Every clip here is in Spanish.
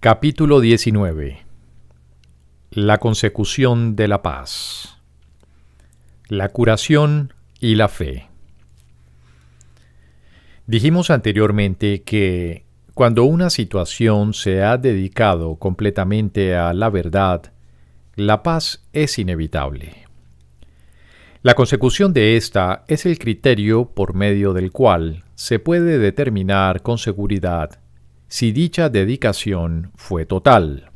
Capítulo 19. La consecución de la paz. La curación y la fe. Dijimos anteriormente que cuando una situación se ha dedicado completamente a la verdad, la paz es inevitable. La consecución de esta es el criterio por medio del cual se puede determinar con seguridad si dicha dedicación fue total.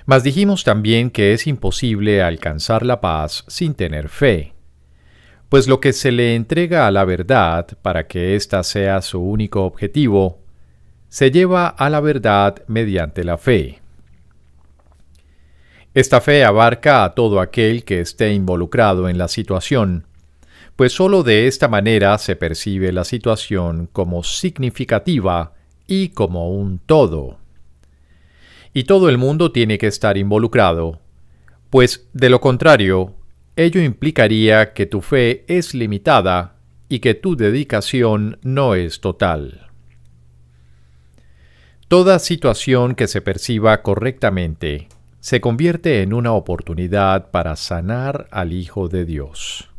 Mas dijimos también que es imposible alcanzar la paz sin tener fe, pues lo que se le entrega a la verdad para que ésta sea su único objetivo, se lleva a la verdad mediante la fe. Esta fe abarca a todo aquel que esté involucrado en la situación, pues sólo de esta manera se percibe la situación como significativa y como un todo. Y todo el mundo tiene que estar involucrado, pues de lo contrario, ello implicaría que tu fe es limitada y que tu dedicación no es total. Toda situación que se perciba correctamente se convierte en una oportunidad para sanar al Hijo de Dios.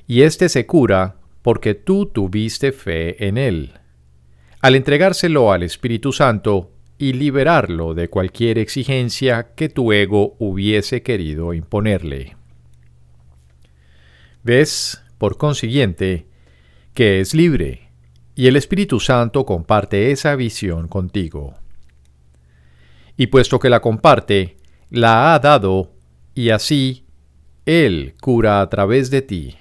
Y éste se cura porque tú tuviste fe en Él, al entregárselo al Espíritu Santo y liberarlo de cualquier exigencia que tu ego hubiese querido imponerle. ¿Ves, por consiguiente, que es libre, y el Espíritu Santo comparte esa visión contigo? Y puesto que la comparte, la ha dado, y así Él cura a través de ti.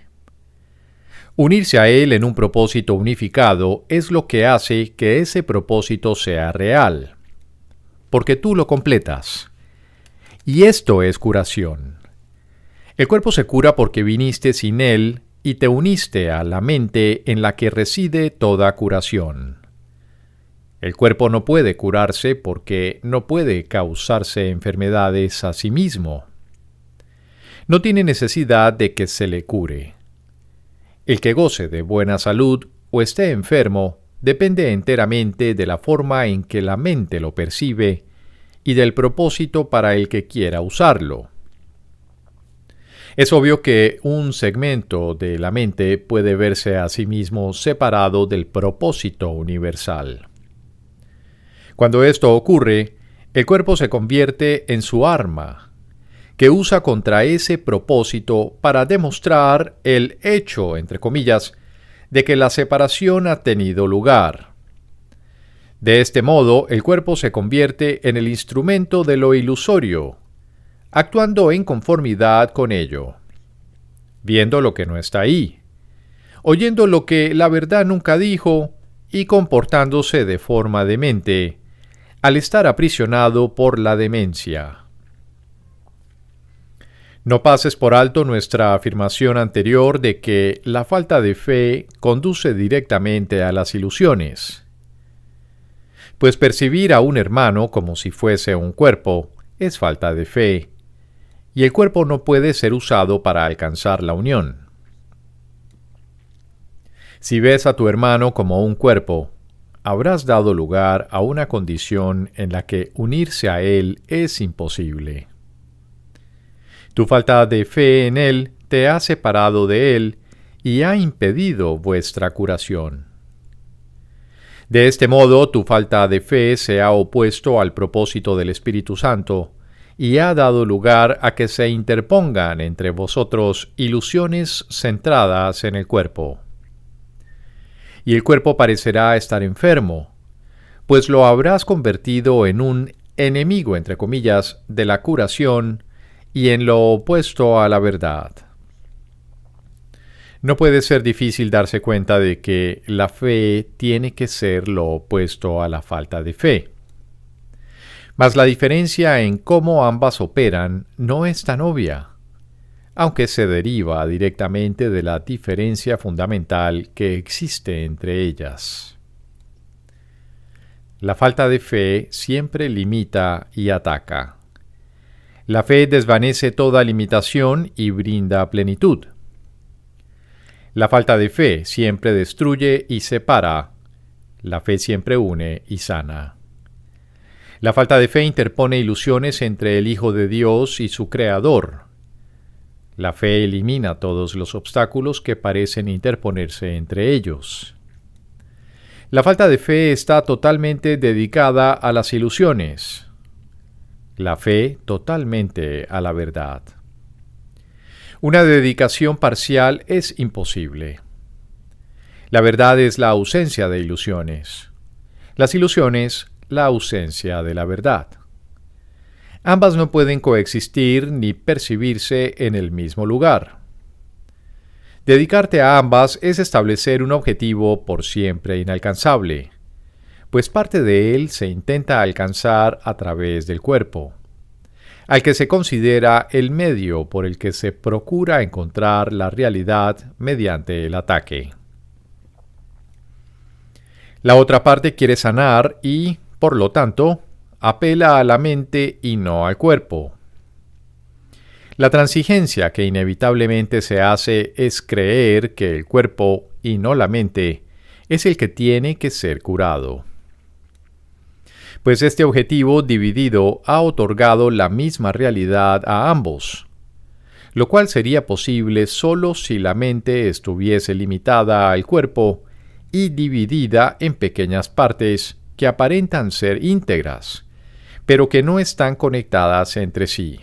Unirse a Él en un propósito unificado es lo que hace que ese propósito sea real, porque tú lo completas. Y esto es curación. El cuerpo se cura porque viniste sin Él y te uniste a la mente en la que reside toda curación. El cuerpo no puede curarse porque no puede causarse enfermedades a sí mismo. No tiene necesidad de que se le cure. El que goce de buena salud o esté enfermo depende enteramente de la forma en que la mente lo percibe y del propósito para el que quiera usarlo. Es obvio que un segmento de la mente puede verse a sí mismo separado del propósito universal. Cuando esto ocurre, el cuerpo se convierte en su arma, que usa contra ese propósito para demostrar el hecho, entre comillas, de que la separación ha tenido lugar. De este modo, el cuerpo se convierte en el instrumento de lo ilusorio, actuando en conformidad con ello, viendo lo que no está ahí, oyendo lo que la verdad nunca dijo y comportándose de forma demente, al estar aprisionado por la demencia. No pases por alto nuestra afirmación anterior de que la falta de fe conduce directamente a las ilusiones. Pues percibir a un hermano como si fuese un cuerpo es falta de fe, y el cuerpo no puede ser usado para alcanzar la unión. Si ves a tu hermano como un cuerpo, habrás dado lugar a una condición en la que unirse a él es imposible. Tu falta de fe en Él te ha separado de Él y ha impedido vuestra curación. De este modo, tu falta de fe se ha opuesto al propósito del Espíritu Santo y ha dado lugar a que se interpongan entre vosotros ilusiones centradas en el cuerpo. Y el cuerpo parecerá estar enfermo, pues lo habrás convertido en un enemigo, entre comillas, de la curación y en lo opuesto a la verdad. No puede ser difícil darse cuenta de que la fe tiene que ser lo opuesto a la falta de fe. Mas la diferencia en cómo ambas operan no es tan obvia, aunque se deriva directamente de la diferencia fundamental que existe entre ellas. La falta de fe siempre limita y ataca. La fe desvanece toda limitación y brinda plenitud. La falta de fe siempre destruye y separa. La fe siempre une y sana. La falta de fe interpone ilusiones entre el Hijo de Dios y su Creador. La fe elimina todos los obstáculos que parecen interponerse entre ellos. La falta de fe está totalmente dedicada a las ilusiones. La fe totalmente a la verdad. Una dedicación parcial es imposible. La verdad es la ausencia de ilusiones. Las ilusiones, la ausencia de la verdad. Ambas no pueden coexistir ni percibirse en el mismo lugar. Dedicarte a ambas es establecer un objetivo por siempre inalcanzable, pues parte de él se intenta alcanzar a través del cuerpo, al que se considera el medio por el que se procura encontrar la realidad mediante el ataque. La otra parte quiere sanar y, por lo tanto, apela a la mente y no al cuerpo. La transigencia que inevitablemente se hace es creer que el cuerpo, y no la mente, es el que tiene que ser curado. Pues este objetivo dividido ha otorgado la misma realidad a ambos, lo cual sería posible solo si la mente estuviese limitada al cuerpo y dividida en pequeñas partes que aparentan ser íntegras, pero que no están conectadas entre sí.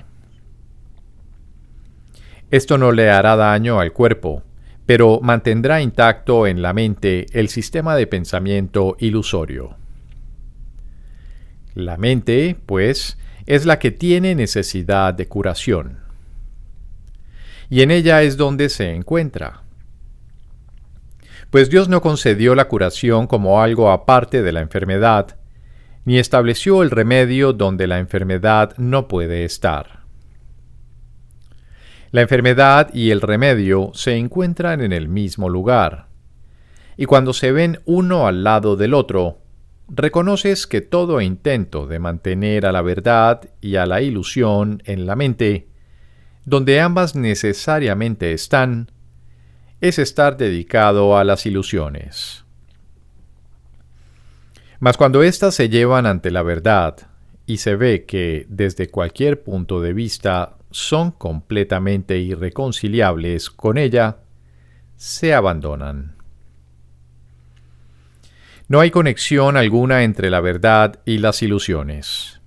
Esto no le hará daño al cuerpo, pero mantendrá intacto en la mente el sistema de pensamiento ilusorio. La mente, pues, es la que tiene necesidad de curación. Y en ella es donde se encuentra. Pues Dios no concedió la curación como algo aparte de la enfermedad, ni estableció el remedio donde la enfermedad no puede estar. La enfermedad y el remedio se encuentran en el mismo lugar, y cuando se ven uno al lado del otro, reconoces que todo intento de mantener a la verdad y a la ilusión en la mente, donde ambas necesariamente están, es estar dedicado a las ilusiones. Mas cuando éstas se llevan ante la verdad y se ve que, desde cualquier punto de vista, son completamente irreconciliables con ella, se abandonan. No hay conexión alguna entre la verdad y las ilusiones.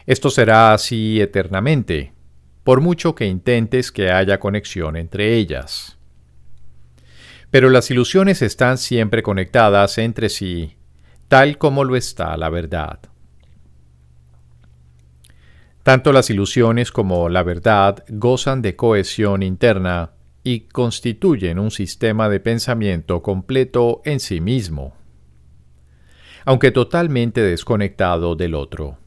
Esto será así eternamente, por mucho que intentes que haya conexión entre ellas. Pero las ilusiones están siempre conectadas entre sí, tal como lo está la verdad. Tanto las ilusiones como la verdad gozan de cohesión interna y constituyen un sistema de pensamiento completo en sí mismo, aunque totalmente desconectado del otro.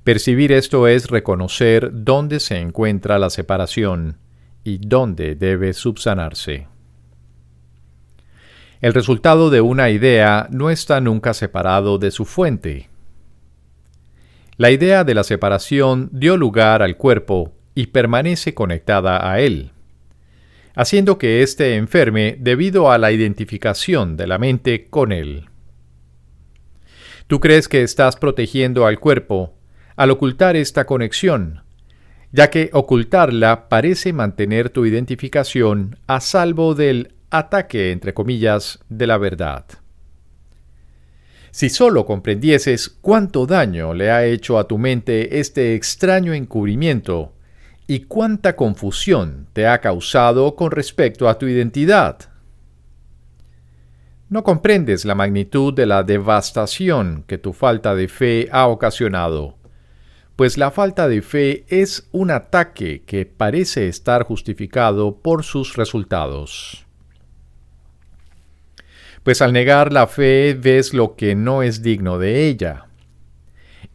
Percibir esto es reconocer dónde se encuentra la separación y dónde debe subsanarse. El resultado de una idea no está nunca separado de su fuente. La idea de la separación dio lugar al cuerpo y permanece conectada a él, haciendo que éste enferme debido a la identificación de la mente con él. Tú crees que estás protegiendo al cuerpo al ocultar esta conexión, ya que ocultarla parece mantener tu identificación a salvo del ataque, entre comillas, de la verdad. Si solo comprendieses cuánto daño le ha hecho a tu mente este extraño encubrimiento y cuánta confusión te ha causado con respecto a tu identidad. No comprendes la magnitud de la devastación que tu falta de fe ha ocasionado, pues la falta de fe es un ataque que parece estar justificado por sus resultados. Pues al negar la fe ves lo que no es digno de ella,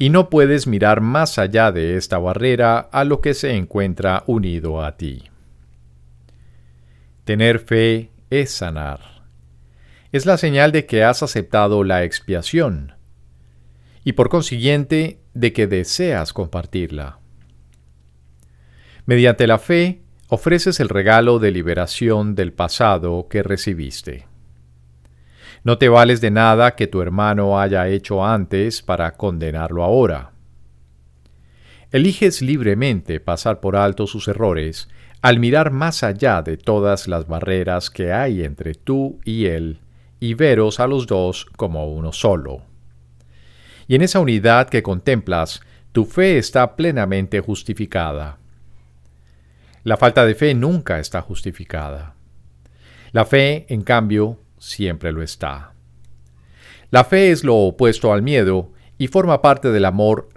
y no puedes mirar más allá de esta barrera a lo que se encuentra unido a ti. Tener fe es sanar. Es la señal de que has aceptado la expiación, y por consiguiente de que deseas compartirla. Mediante la fe, ofreces el regalo de liberación del pasado que recibiste. No te vales de nada que tu hermano haya hecho antes para condenarlo ahora. Eliges libremente pasar por alto sus errores al mirar más allá de todas las barreras que hay entre tú y él y veros a los dos como uno solo. Y en esa unidad que contemplas, tu fe está plenamente justificada. La falta de fe nunca está justificada. La fe, en cambio, siempre lo está. La fe es lo opuesto al miedo y forma parte del amor,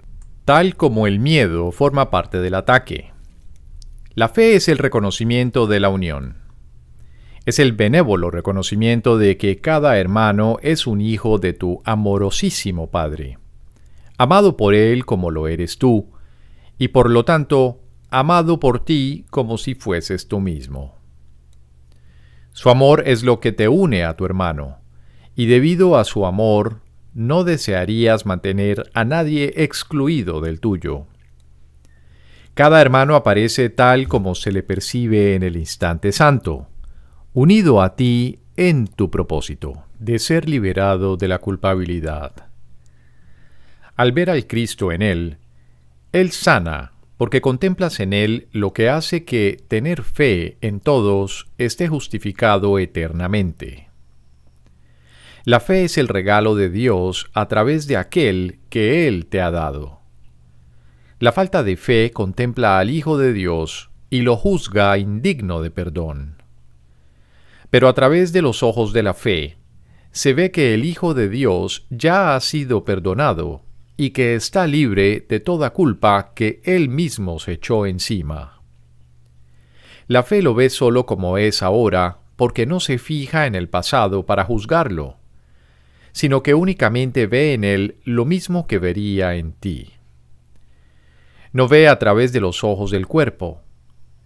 tal como el miedo forma parte del ataque. La fe es el reconocimiento de la unión. Es el benévolo reconocimiento de que cada hermano es un hijo de tu amorosísimo Padre, amado por Él como lo eres tú, y por lo tanto, amado por ti como si fueses tú mismo. Su amor es lo que te une a tu hermano, y debido a su amor, no desearías mantener a nadie excluido del tuyo. Cada hermano aparece tal como se le percibe en el instante santo, unido a ti en tu propósito de ser liberado de la culpabilidad. Al ver al Cristo en él, Él sana, porque contemplas en Él lo que hace que tener fe en todos esté justificado eternamente. La fe es el regalo de Dios a través de aquel que Él te ha dado. La falta de fe contempla al Hijo de Dios y lo juzga indigno de perdón. Pero a través de los ojos de la fe, se ve que el Hijo de Dios ya ha sido perdonado y que está libre de toda culpa que Él mismo se echó encima. La fe lo ve solo como es ahora porque no se fija en el pasado para juzgarlo, sino que únicamente ve en Él lo mismo que vería en ti. No ve a través de los ojos del cuerpo,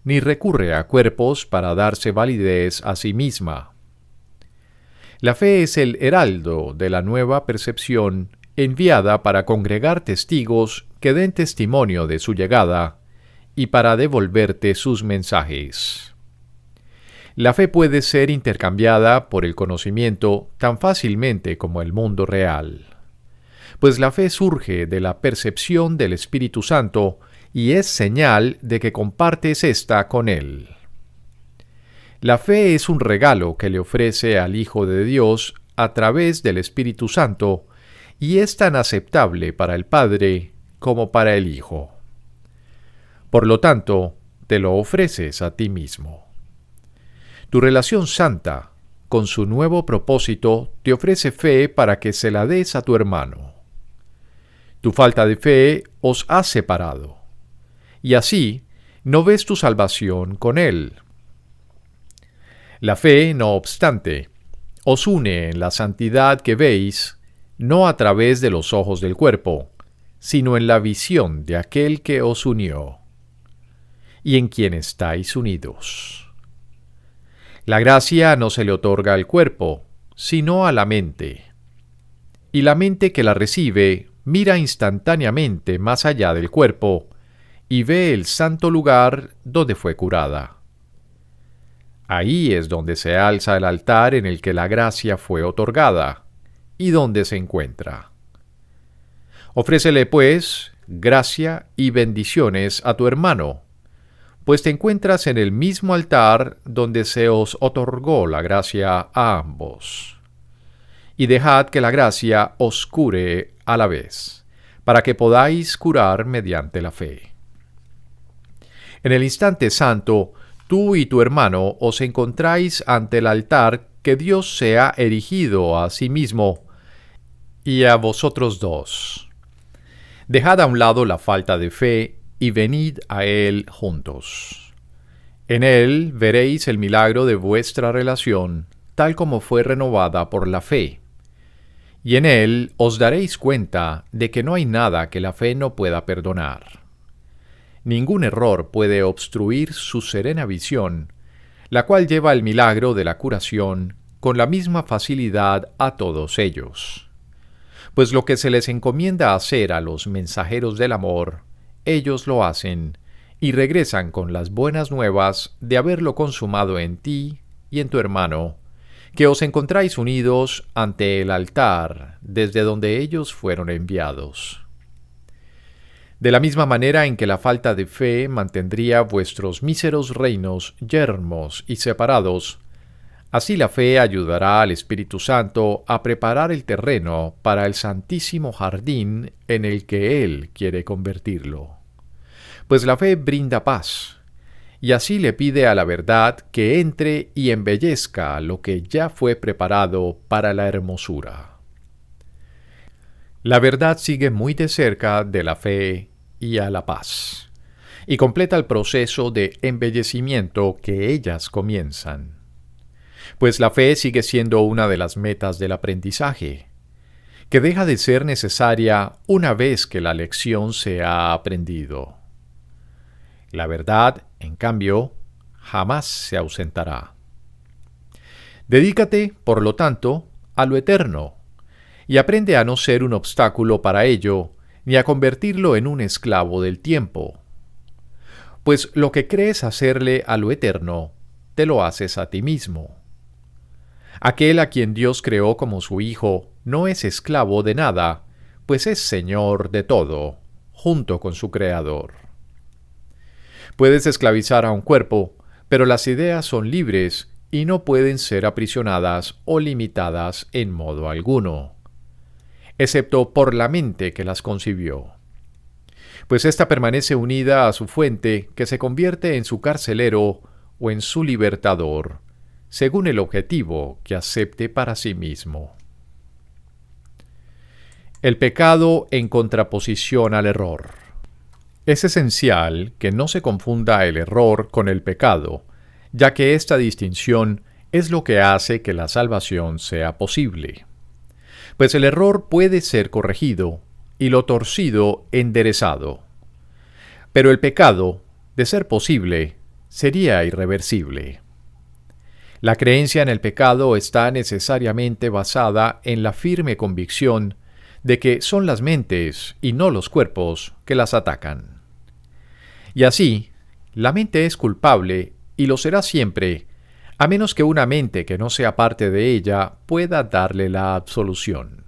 ni recurre a cuerpos para darse validez a sí misma. La fe es el heraldo de la nueva percepción enviada para congregar testigos que den testimonio de su llegada y para devolverte sus mensajes. La fe puede ser intercambiada por el conocimiento tan fácilmente como el mundo real, pues la fe surge de la percepción del Espíritu Santo y es señal de que compartes ésta con Él. La fe es un regalo que le ofrece al Hijo de Dios a través del Espíritu Santo y es tan aceptable para el Padre como para el Hijo. Por lo tanto, te lo ofreces a ti mismo. Tu relación santa, con su nuevo propósito, te ofrece fe para que se la des a tu hermano. Tu falta de fe os ha separado, y así no ves tu salvación con él. La fe, no obstante, os une en la santidad que veis, no a través de los ojos del cuerpo, sino en la visión de aquel que os unió, y en quien estáis unidos. La gracia no se le otorga al cuerpo, sino a la mente, y la mente que la recibe mira instantáneamente más allá del cuerpo y ve el santo lugar donde fue curada. Ahí es donde se alza el altar en el que la gracia fue otorgada y donde se encuentra. Ofrécele, pues, gracia y bendiciones a tu hermano, pues te encuentras en el mismo altar donde se os otorgó la gracia a ambos. Y dejad que la gracia os cure a la vez, para que podáis curar mediante la fe. En el instante santo, tú y tu hermano os encontráis ante el altar que Dios se ha erigido a sí mismo y a vosotros dos. Dejad a un lado la falta de fe y venid a Él juntos. En Él veréis el milagro de vuestra relación, tal como fue renovada por la fe. Y en Él os daréis cuenta de que no hay nada que la fe no pueda perdonar. Ningún error puede obstruir su serena visión, la cual lleva el milagro de la curación con la misma facilidad a todos ellos. Pues lo que se les encomienda hacer a los mensajeros del amor, ellos lo hacen y regresan con las buenas nuevas de haberlo consumado en ti y en tu hermano, que os encontráis unidos ante el altar desde donde ellos fueron enviados. De la misma manera en que la falta de fe mantendría vuestros míseros reinos yermos y separados, así la fe ayudará al Espíritu Santo a preparar el terreno para el santísimo jardín en el que Él quiere convertirlo. Pues la fe brinda paz, y así le pide a la verdad que entre y embellezca lo que ya fue preparado para la hermosura. La verdad sigue muy de cerca de la fe y a la paz, y completa el proceso de embellecimiento que ellas comienzan. Pues la fe sigue siendo una de las metas del aprendizaje, que deja de ser necesaria una vez que la lección se ha aprendido. La verdad, en cambio, jamás se ausentará. Dedícate, por lo tanto, a lo eterno, y aprende a no ser un obstáculo para ello, ni a convertirlo en un esclavo del tiempo. Pues lo que crees hacerle a lo eterno, te lo haces a ti mismo. Aquel a quien Dios creó como su Hijo no es esclavo de nada, pues es Señor de todo, junto con su Creador. Puedes esclavizar a un cuerpo, pero las ideas son libres y no pueden ser aprisionadas o limitadas en modo alguno, excepto por la mente que las concibió. Pues ésta permanece unida a su fuente, que se convierte en su carcelero o en su libertador, según el objetivo que acepte para sí mismo. El pecado en contraposición al error. Es esencial que no se confunda el error con el pecado, ya que esta distinción es lo que hace que la salvación sea posible. Pues el error puede ser corregido y lo torcido enderezado. Pero el pecado, de ser posible, sería irreversible. La creencia en el pecado está necesariamente basada en la firme convicción de que son las mentes y no los cuerpos que las atacan. Y así, la mente es culpable y lo será siempre, a menos que una mente que no sea parte de ella pueda darle la absolución.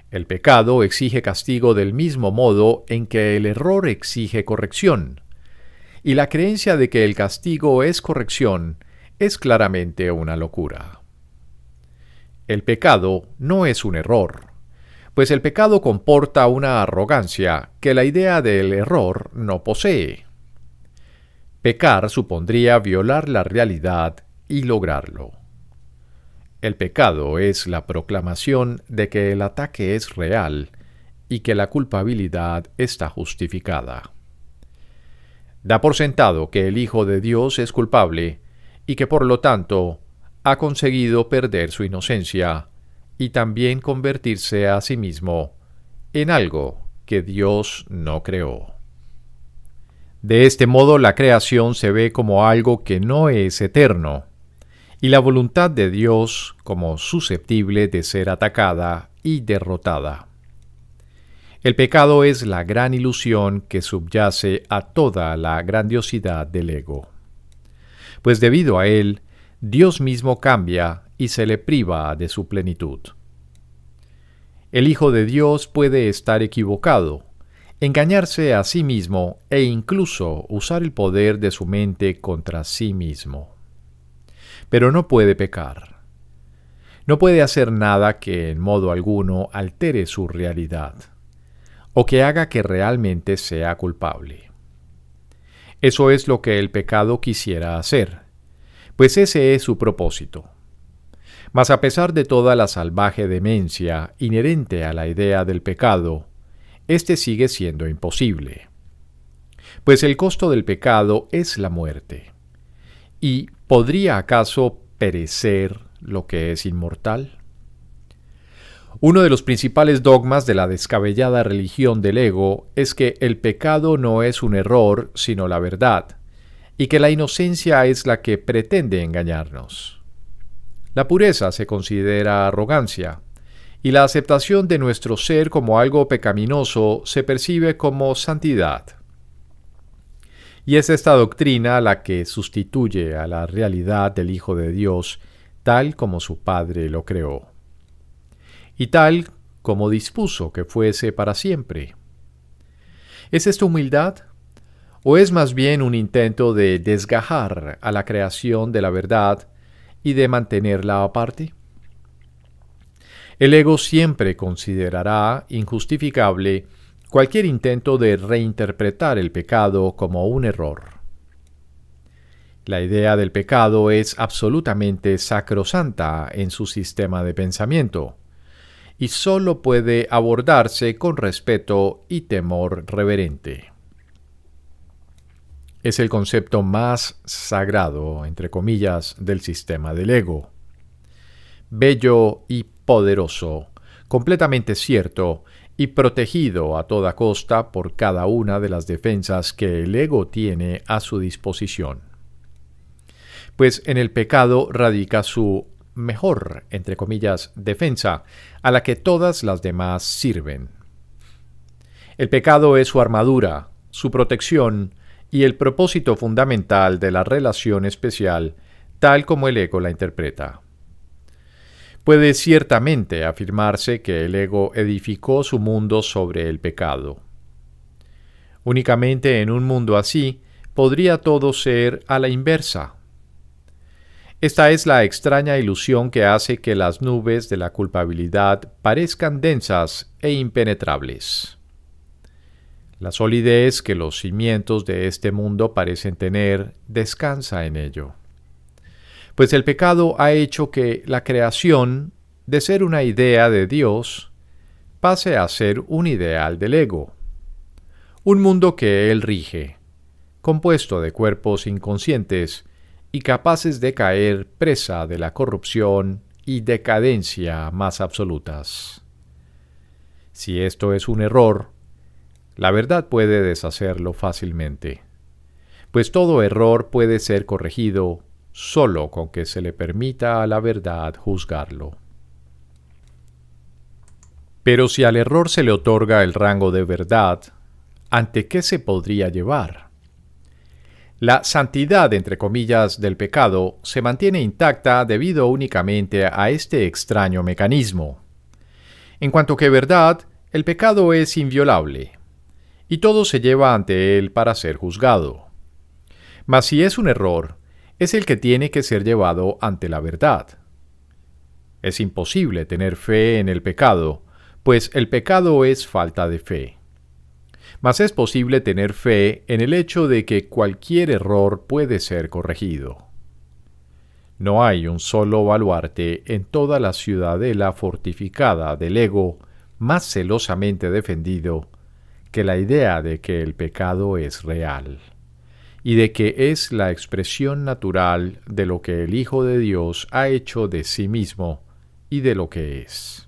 El pecado exige castigo del mismo modo en que el error exige corrección, y la creencia de que el castigo es corrección es claramente una locura. El pecado no es un error, pues el pecado comporta una arrogancia que la idea del error no posee. Pecar supondría violar la realidad y lograrlo. El pecado es la proclamación de que el ataque es real y que la culpabilidad está justificada. Da por sentado que el Hijo de Dios es culpable y que por lo tanto ha conseguido perder su inocencia y también convertirse a sí mismo en algo que Dios no creó. De este modo la creación se ve como algo que no es eterno, y la voluntad de Dios como susceptible de ser atacada y derrotada. El pecado es la gran ilusión que subyace a toda la grandiosidad del ego. Pues debido a él, Dios mismo cambia y se le priva de su plenitud. El Hijo de Dios puede estar equivocado, engañarse a sí mismo e incluso usar el poder de su mente contra sí mismo. Pero no puede pecar. No puede hacer nada que en modo alguno altere su realidad, o que haga que realmente sea culpable. Eso es lo que el pecado quisiera hacer, pues ese es su propósito. Mas a pesar de toda la salvaje demencia inherente a la idea del pecado, este sigue siendo imposible. Pues el costo del pecado es la muerte. ¿Y podría acaso perecer lo que es inmortal? Uno de los principales dogmas de la descabellada religión del ego es que el pecado no es un error, sino la verdad, y que la inocencia es la que pretende engañarnos. La pureza se considera arrogancia, y la aceptación de nuestro ser como algo pecaminoso se percibe como santidad. Y es esta doctrina la que sustituye a la realidad del Hijo de Dios tal como su Padre lo creó, y tal como dispuso que fuese para siempre. ¿Es esto humildad? ¿O es más bien un intento de desgajar a la creación de la verdad y de mantenerla aparte? El ego siempre considerará injustificable cualquier intento de reinterpretar el pecado como un error. La idea del pecado es absolutamente sacrosanta en su sistema de pensamiento y solo puede abordarse con respeto y temor reverente. Es el concepto más sagrado, entre comillas, del sistema del ego. Bello y poderoso, completamente cierto y protegido a toda costa por cada una de las defensas que el ego tiene a su disposición. Pues en el pecado radica su mejor, entre comillas, defensa, a la que todas las demás sirven. El pecado es su armadura, su protección y el propósito fundamental de la relación especial, tal como el ego la interpreta. Puede ciertamente afirmarse que el ego edificó su mundo sobre el pecado. Únicamente en un mundo así podría todo ser a la inversa. Esta es la extraña ilusión que hace que las nubes de la culpabilidad parezcan densas e impenetrables. La solidez que los cimientos de este mundo parecen tener descansa en ello. Pues el pecado ha hecho que la creación, de ser una idea de Dios, pase a ser un ideal del ego. Un mundo que Él rige, compuesto de cuerpos inconscientes y capaces de caer presa de la corrupción y decadencia más absolutas. Si esto es un error, la verdad puede deshacerlo fácilmente, pues todo error puede ser corregido solo con que se le permita a la verdad juzgarlo. Pero si al error se le otorga el rango de verdad, ¿ante qué se podría llevar? La santidad, entre comillas, del pecado se mantiene intacta debido únicamente a este extraño mecanismo. En cuanto que verdad, el pecado es inviolable, y todo se lleva ante él para ser juzgado. Mas si es un error, es el que tiene que ser llevado ante la verdad. Es imposible tener fe en el pecado, pues el pecado es falta de fe. Mas es posible tener fe en el hecho de que cualquier error puede ser corregido. No hay un solo baluarte en toda la ciudadela fortificada del ego más celosamente defendido que la idea de que el pecado es real, y de que es la expresión natural de lo que el Hijo de Dios ha hecho de sí mismo y de lo que es.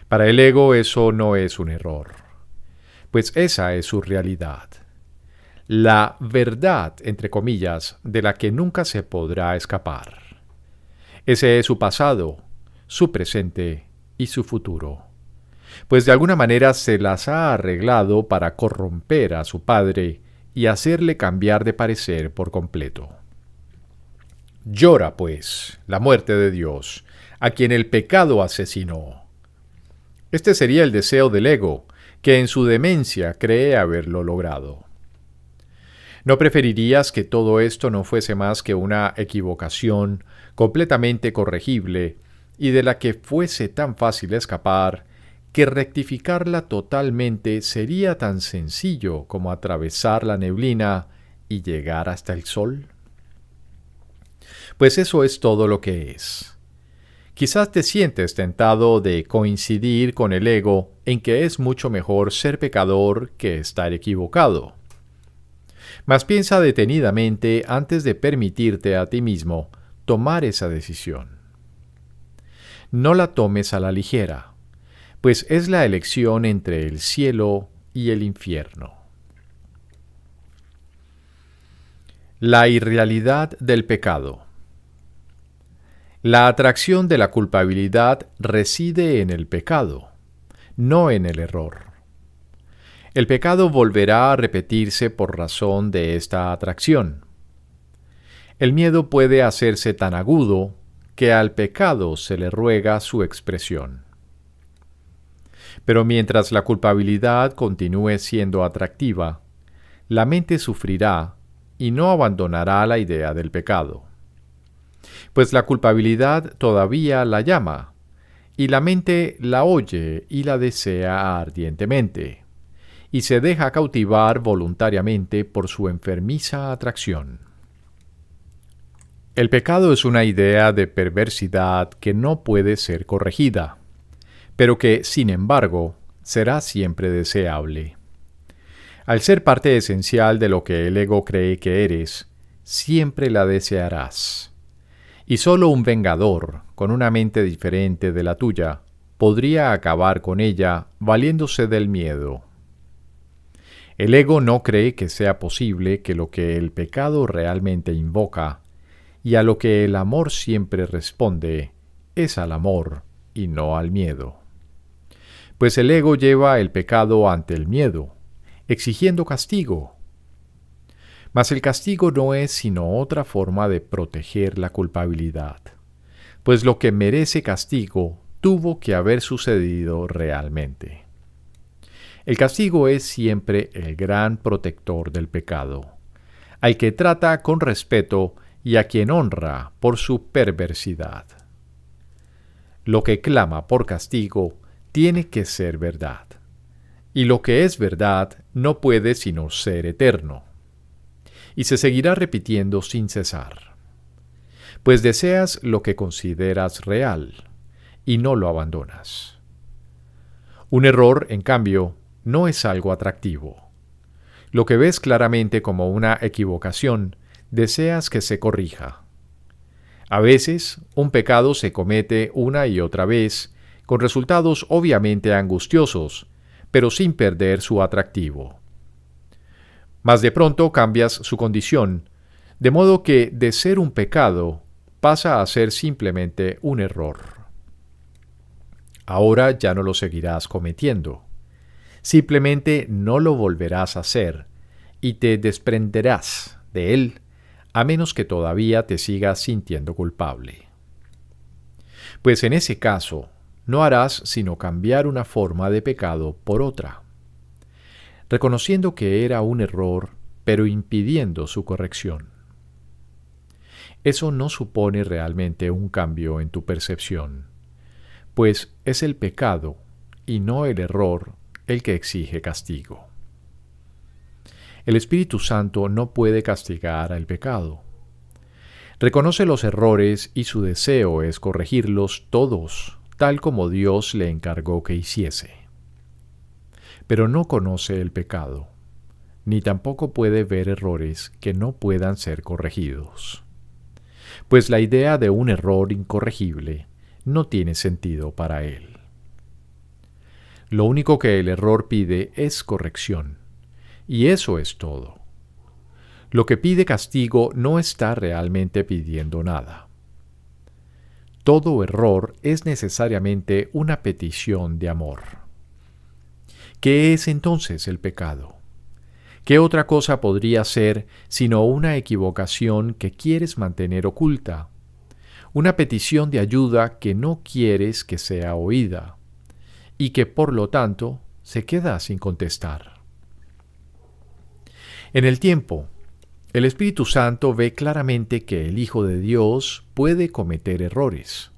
Para el ego eso no es un error, pues esa es su realidad. La verdad, entre comillas, de la que nunca se podrá escapar. Ese es su pasado, su presente y su futuro, pues de alguna manera se las ha arreglado para corromper a su Padre y hacerle cambiar de parecer por completo. Llora, pues, la muerte de Dios, a quien el pecado asesinó. Este sería el deseo del ego, que en su demencia cree haberlo logrado. ¿No preferirías que todo esto no fuese más que una equivocación completamente corregible y de la que fuese tan fácil escapar que rectificarla totalmente sería tan sencillo como atravesar la neblina y llegar hasta el sol? Pues eso es todo lo que es. Quizás te sientes tentado de coincidir con el ego en que es mucho mejor ser pecador que estar equivocado. Mas piensa detenidamente antes de permitirte a ti mismo tomar esa decisión. No la tomes a la ligera, pues es la elección entre el cielo y el infierno. La irrealidad del pecado. La atracción de la culpabilidad reside en el pecado, no en el error. El pecado volverá a repetirse por razón de esta atracción. El miedo puede hacerse tan agudo que al pecado se le ruega su expresión. Pero mientras la culpabilidad continúe siendo atractiva, la mente sufrirá y no abandonará la idea del pecado. Pues la culpabilidad todavía la llama, y la mente la oye y la desea ardientemente, y se deja cautivar voluntariamente por su enfermiza atracción. El pecado es una idea de perversidad que no puede ser corregida, pero que, sin embargo, será siempre deseable. Al ser parte esencial de lo que el ego cree que eres, siempre la desearás. Y solo un vengador, con una mente diferente de la tuya, podría acabar con ella valiéndose del miedo. El ego no cree que sea posible que lo que el pecado realmente invoca, y a lo que el amor siempre responde, es al amor y no al miedo. Pues el ego lleva el pecado ante el miedo, exigiendo castigo. Mas el castigo no es sino otra forma de proteger la culpabilidad, pues lo que merece castigo tuvo que haber sucedido realmente. El castigo es siempre el gran protector del pecado, al que trata con respeto y a quien honra por su perversidad. Lo que clama por castigo tiene que ser verdad, y lo que es verdad no puede sino ser eterno, y se seguirá repitiendo sin cesar, pues deseas lo que consideras real, y no lo abandonas. Un error, en cambio, no es algo atractivo. Lo que ves claramente como una equivocación, deseas que se corrija. A veces, un pecado se comete una y otra vez, con resultados obviamente angustiosos, pero sin perder su atractivo. Mas de pronto cambias su condición, de modo que de ser un pecado pasa a ser simplemente un error. Ahora ya no lo seguirás cometiendo. Simplemente no lo volverás a hacer y te desprenderás de él, a menos que todavía te sigas sintiendo culpable. Pues en ese caso, no harás sino cambiar una forma de pecado por otra, reconociendo que era un error, pero impidiendo su corrección. Eso no supone realmente un cambio en tu percepción, pues es el pecado y no el error el que exige castigo. El Espíritu Santo no puede castigar al pecado. Reconoce los errores y su deseo es corregirlos todos, tal como Dios le encargó que hiciese. Pero no conoce el pecado, ni tampoco puede ver errores que no puedan ser corregidos. Pues la idea de un error incorregible no tiene sentido para él. Lo único que el error pide es corrección, y eso es todo. Lo que pide castigo no está realmente pidiendo nada. Todo error es necesariamente una petición de amor. ¿Qué es entonces el pecado? ¿Qué otra cosa podría ser sino una equivocación que quieres mantener oculta? Una petición de ayuda que no quieres que sea oída, y que por lo tanto se queda sin contestar. En el tiempo, el Espíritu Santo ve claramente que el Hijo de Dios puede cometer errores.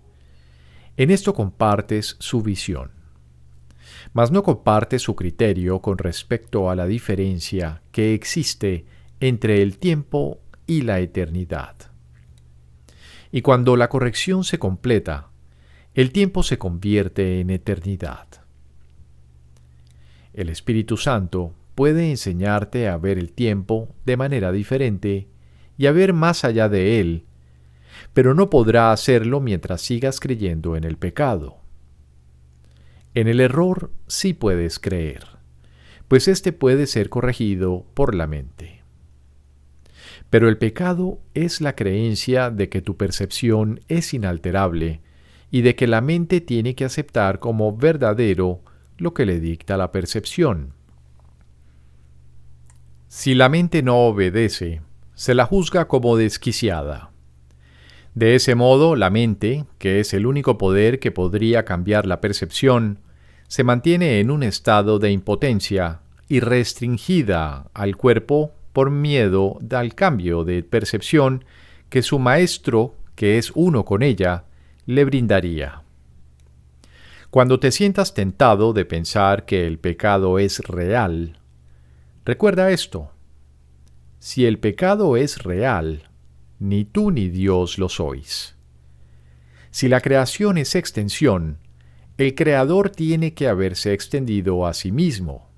En esto compartes su visión, mas no compartes su criterio con respecto a la diferencia que existe entre el tiempo y la eternidad. Y cuando la corrección se completa, el tiempo se convierte en eternidad. El Espíritu Santo puede enseñarte a ver el tiempo de manera diferente y a ver más allá de él, pero no podrá hacerlo mientras sigas creyendo en el pecado. En el error sí puedes creer, pues éste puede ser corregido por la mente. Pero el pecado es la creencia de que tu percepción es inalterable y de que la mente tiene que aceptar como verdadero lo que le dicta la percepción. Si la mente no obedece, se la juzga como desquiciada. De ese modo, la mente, que es el único poder que podría cambiar la percepción, se mantiene en un estado de impotencia y restringida al cuerpo por miedo al cambio de percepción que su maestro, que es uno con ella, le brindaría. Cuando te sientas tentado de pensar que el pecado es real, recuerda esto: si el pecado es real, ni tú ni Dios lo sois. Si la creación es extensión, el Creador tiene que haberse extendido a sí mismo,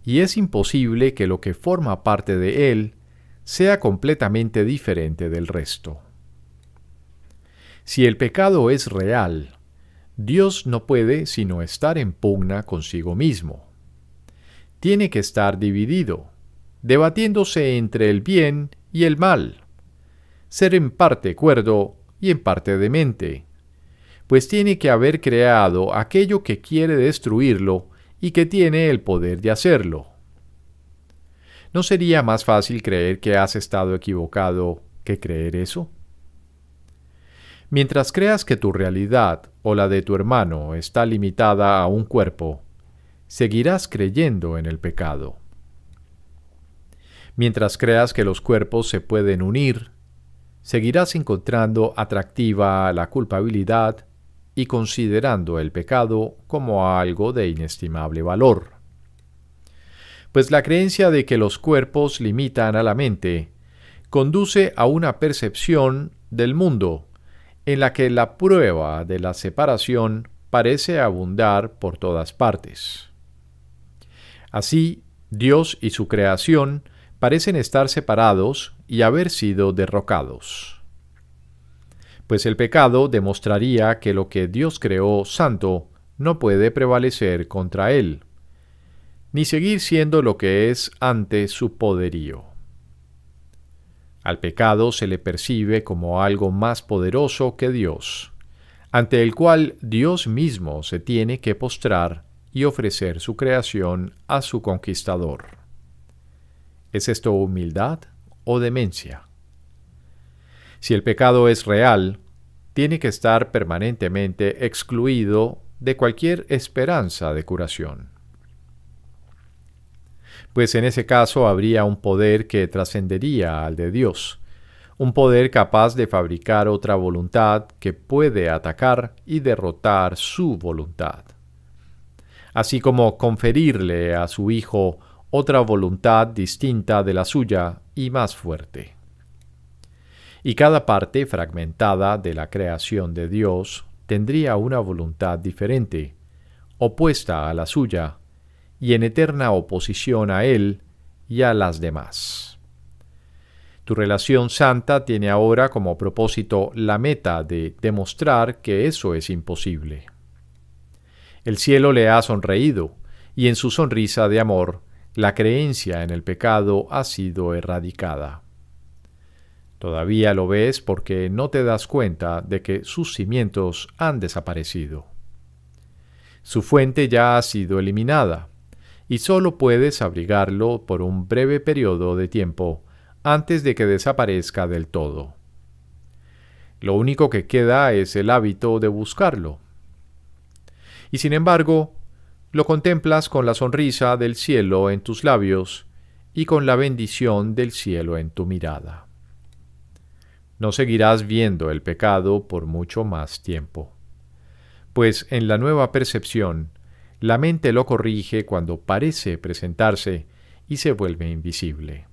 y es imposible que lo que forma parte de él sea completamente diferente del resto. Si el pecado es real, Dios no puede sino estar en pugna consigo mismo. Tiene que estar dividido, debatiéndose entre el bien y el mal, ser en parte cuerdo y en parte demente, pues tiene que haber creado aquello que quiere destruirlo y que tiene el poder de hacerlo. ¿No sería más fácil creer que has estado equivocado que creer eso? Mientras creas que tu realidad o la de tu hermano está limitada a un cuerpo, seguirás creyendo en el pecado. Mientras creas que los cuerpos se pueden unir, seguirás encontrando atractiva la culpabilidad y considerando el pecado como algo de inestimable valor. Pues la creencia de que los cuerpos limitan a la mente conduce a una percepción del mundo en la que la prueba de la separación parece abundar por todas partes. Así, Dios y su creación parecen estar separados y haber sido derrocados. Pues el pecado demostraría que lo que Dios creó santo no puede prevalecer contra él, ni seguir siendo lo que es ante su poderío. Al pecado se le percibe como algo más poderoso que Dios, ante el cual Dios mismo se tiene que postrar y ofrecer su creación a su conquistador. ¿Es esto humildad o demencia? Si el pecado es real, tiene que estar permanentemente excluido de cualquier esperanza de curación. Pues en ese caso habría un poder que trascendería al de Dios, un poder capaz de fabricar otra voluntad que puede atacar y derrotar su voluntad, así como conferirle a su Hijo otra voluntad distinta de la suya y más fuerte. Y cada parte fragmentada de la creación de Dios tendría una voluntad diferente, opuesta a la suya, y en eterna oposición a Él y a las demás. Tu relación santa tiene ahora como propósito la meta de demostrar que eso es imposible. El cielo le ha sonreído, y en su sonrisa de amor, la creencia en el pecado ha sido erradicada. Todavía lo ves porque no te das cuenta de que sus cimientos han desaparecido. Su fuente ya ha sido eliminada, y solo puedes abrigarlo por un breve periodo de tiempo antes de que desaparezca del todo. Lo único que queda es el hábito de buscarlo. Y sin embargo, lo contemplas con la sonrisa del cielo en tus labios y con la bendición del cielo en tu mirada. No seguirás viendo el pecado por mucho más tiempo, pues en la nueva percepción, la mente lo corrige cuando parece presentarse y se vuelve invisible.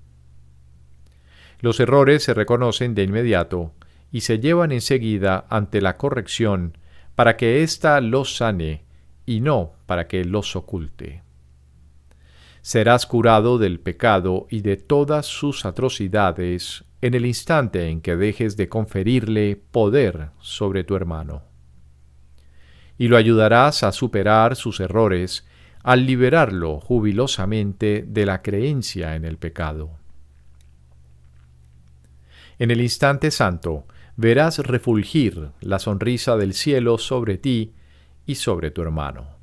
Los errores se reconocen de inmediato y se llevan enseguida ante la corrección para que ésta los sane y no para que los oculte. Serás curado del pecado y de todas sus atrocidades en el instante en que dejes de conferirle poder sobre tu hermano. Y lo ayudarás a superar sus errores al liberarlo jubilosamente de la creencia en el pecado. En el instante santo verás refulgir la sonrisa del cielo sobre ti y sobre tu hermano.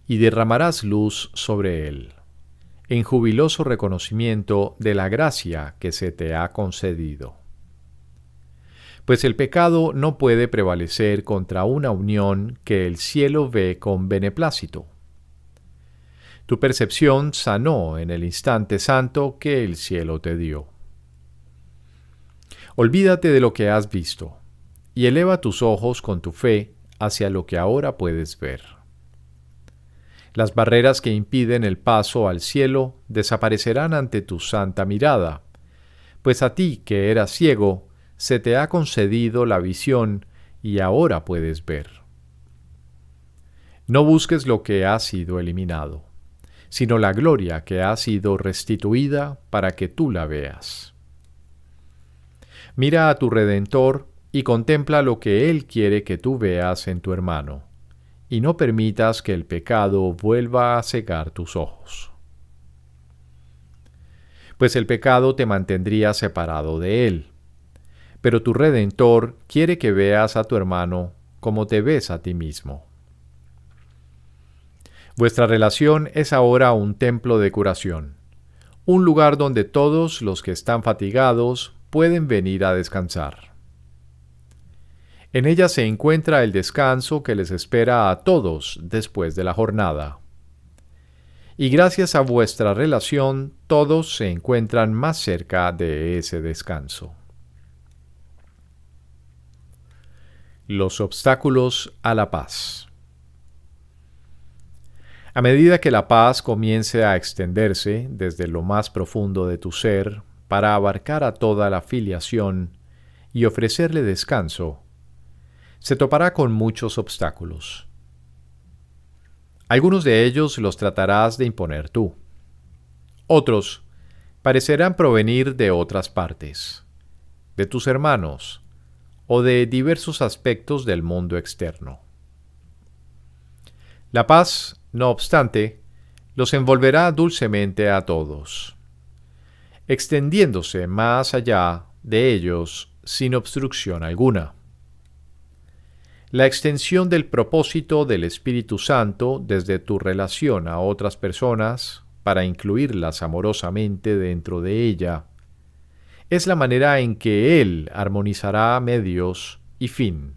Y derramarás luz sobre él, en jubiloso reconocimiento de la gracia que se te ha concedido. pues el pecado no puede prevalecer contra una unión que el cielo ve con beneplácito. Tu percepción sanó en el instante santo que el cielo te dio. Olvídate de lo que has visto y eleva tus ojos con tu fe hacia lo que ahora puedes ver. Las barreras que impiden el paso al cielo desaparecerán ante tu santa mirada, pues a ti que eras ciego, se te ha concedido la visión y ahora puedes ver. No busques lo que ha sido eliminado, sino la gloria que ha sido restituida para que tú la veas. Mira a tu Redentor y contempla lo que Él quiere que tú veas en tu hermano, y no permitas que el pecado vuelva a cegar tus ojos. Pues el pecado te mantendría separado de Él, pero tu Redentor quiere que veas a tu hermano como te ves a ti mismo. Vuestra relación es ahora un templo de curación, un lugar donde todos los que están fatigados pueden venir a descansar. En ella se encuentra el descanso que les espera a todos después de la jornada. Y gracias a vuestra relación, todos se encuentran más cerca de ese descanso. Los obstáculos a la paz. A medida que la paz comience a extenderse desde lo más profundo de tu ser para abarcar a toda la filiación y ofrecerle descanso, se topará con muchos obstáculos. Algunos de ellos los tratarás de imponer tú. Otros parecerán provenir de otras partes, de tus hermanos o de diversos aspectos del mundo externo. La paz, no obstante, los envolverá dulcemente a todos, extendiéndose más allá de ellos sin obstrucción alguna. La extensión del propósito del Espíritu Santo desde tu relación a otras personas, para incluirlas amorosamente dentro de ella, es la manera en que Él armonizará medios y fin.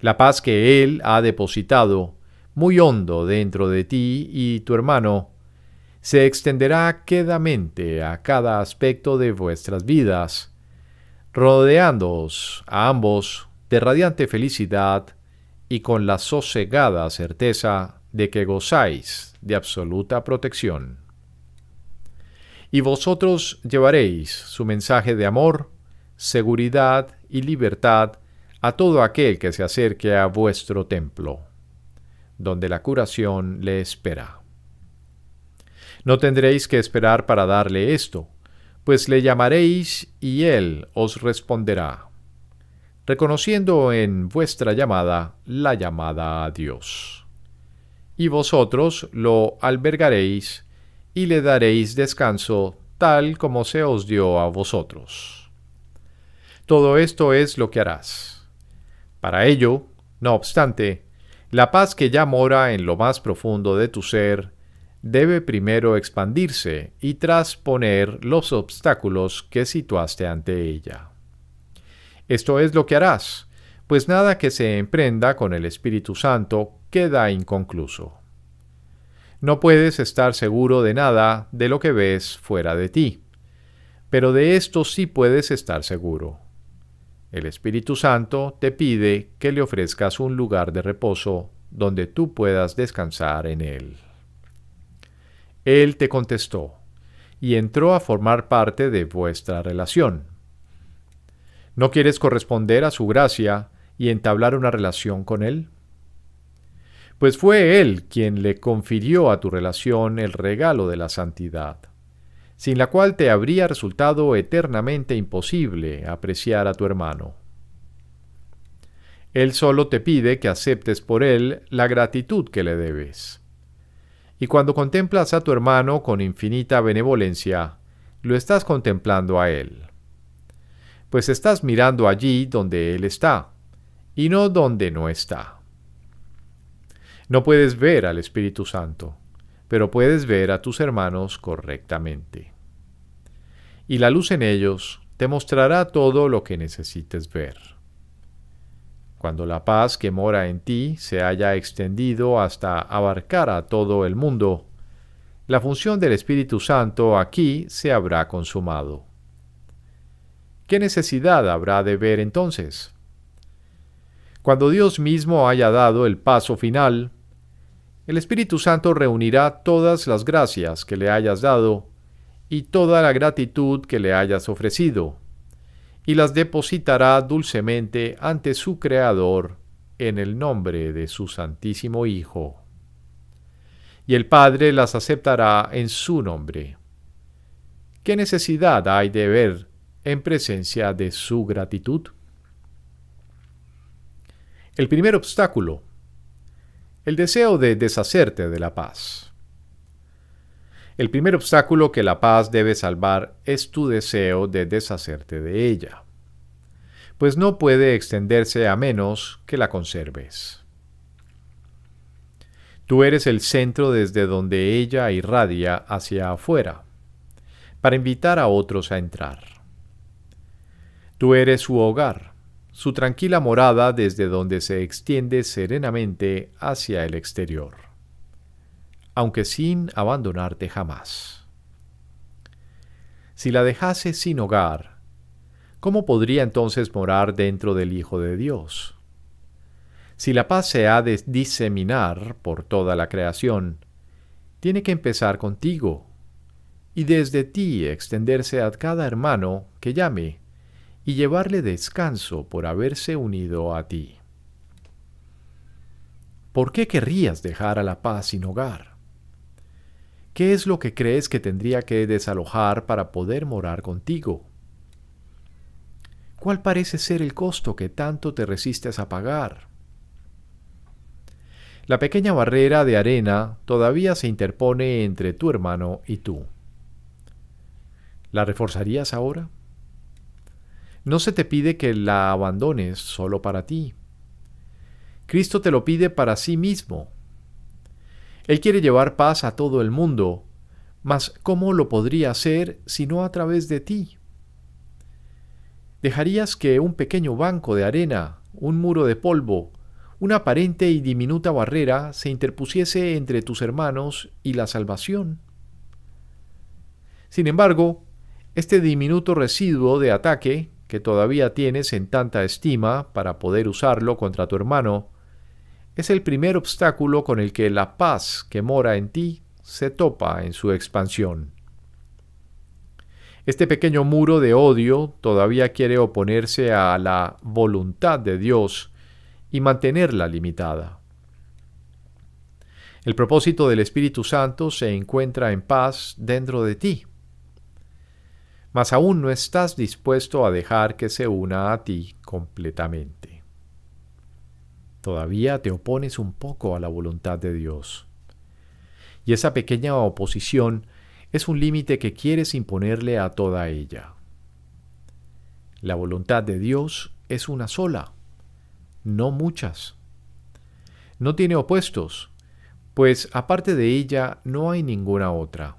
La paz que Él ha depositado muy hondo dentro de ti y tu hermano se extenderá quedamente a cada aspecto de vuestras vidas, rodeándoos a ambos de radiante felicidad y con la sosegada certeza de que gozáis de absoluta protección. Y vosotros llevaréis su mensaje de amor, seguridad y libertad a todo aquel que se acerque a vuestro templo, donde la curación le espera. No tendréis que esperar para darle esto, pues le llamaréis y él os responderá, reconociendo en vuestra llamada la llamada a Dios. Y vosotros lo albergaréis y le daréis descanso tal como se os dio a vosotros. Todo esto es lo que harás. Para ello, no obstante, la paz que ya mora en lo más profundo de tu ser debe primero expandirse y trasponer los obstáculos que situaste ante ella. Esto es lo que harás, pues nada que se emprenda con el Espíritu Santo queda inconcluso. No puedes estar seguro de nada de lo que ves fuera de ti, pero de esto sí puedes estar seguro. El Espíritu Santo te pide que le ofrezcas un lugar de reposo donde tú puedas descansar en él. Él te contestó y entró a formar parte de vuestra relación. ¿No quieres corresponder a su gracia y entablar una relación con él? Pues fue él quien le confirió a tu relación el regalo de la santidad, sin la cual te habría resultado eternamente imposible apreciar a tu hermano. Él solo te pide que aceptes por él la gratitud que le debes. Y cuando contemplas a tu hermano con infinita benevolencia, lo estás contemplando a él. Pues estás mirando allí donde él está, y no donde no está. No puedes ver al Espíritu Santo, pero puedes ver a tus hermanos correctamente. Y la luz en ellos te mostrará todo lo que necesites ver. Cuando la paz que mora en ti se haya extendido hasta abarcar a todo el mundo, la función del Espíritu Santo aquí se habrá consumado. ¿Qué necesidad habrá de ver entonces? Cuando Dios mismo haya dado el paso final, el Espíritu Santo reunirá todas las gracias que le hayas dado y toda la gratitud que le hayas ofrecido, y las depositará dulcemente ante su Creador en el nombre de su Santísimo Hijo. Y el Padre las aceptará en su nombre. ¿Qué necesidad hay de ver en presencia de su gratitud? El primer obstáculo: el deseo de deshacerte de la paz. El primer obstáculo que la paz debe salvar es tu deseo de deshacerte de ella, pues no puede extenderse a menos que la conserves. Tú eres el centro desde donde ella irradia hacia afuera, para invitar a otros a entrar. Tú eres su hogar, su tranquila morada desde donde se extiende serenamente hacia el exterior, aunque sin abandonarte jamás. Si la dejase sin hogar, ¿cómo podría entonces morar dentro del Hijo de Dios? Si la paz se ha de diseminar por toda la creación, tiene que empezar contigo, y desde ti extenderse a cada hermano que llame, y llevarle descanso por haberse unido a ti. ¿Por qué querrías dejar a la paz sin hogar? ¿Qué es lo que crees que tendría que desalojar para poder morar contigo? ¿Cuál parece ser el costo que tanto te resistes a pagar? La pequeña barrera de arena todavía se interpone entre tu hermano y tú. ¿La reforzarías ahora? No se te pide que la abandones solo para ti. Cristo te lo pide para sí mismo. Él quiere llevar paz a todo el mundo, mas ¿cómo lo podría hacer si no a través de ti? ¿Dejarías que un pequeño banco de arena, un muro de polvo, una aparente y diminuta barrera se interpusiese entre tus hermanos y la salvación? Sin embargo, este diminuto residuo de ataque que todavía tienes en tanta estima para poder usarlo contra tu hermano, es el primer obstáculo con el que la paz que mora en ti se topa en su expansión. Este pequeño muro de odio todavía quiere oponerse a la voluntad de Dios y mantenerla limitada. El propósito del Espíritu Santo se encuentra en paz dentro de ti, mas aún no estás dispuesto a dejar que se una a ti completamente. Todavía te opones un poco a la voluntad de Dios. Y esa pequeña oposición es un límite que quieres imponerle a toda ella. La voluntad de Dios es una sola, no muchas. No tiene opuestos, pues aparte de ella no hay ninguna otra.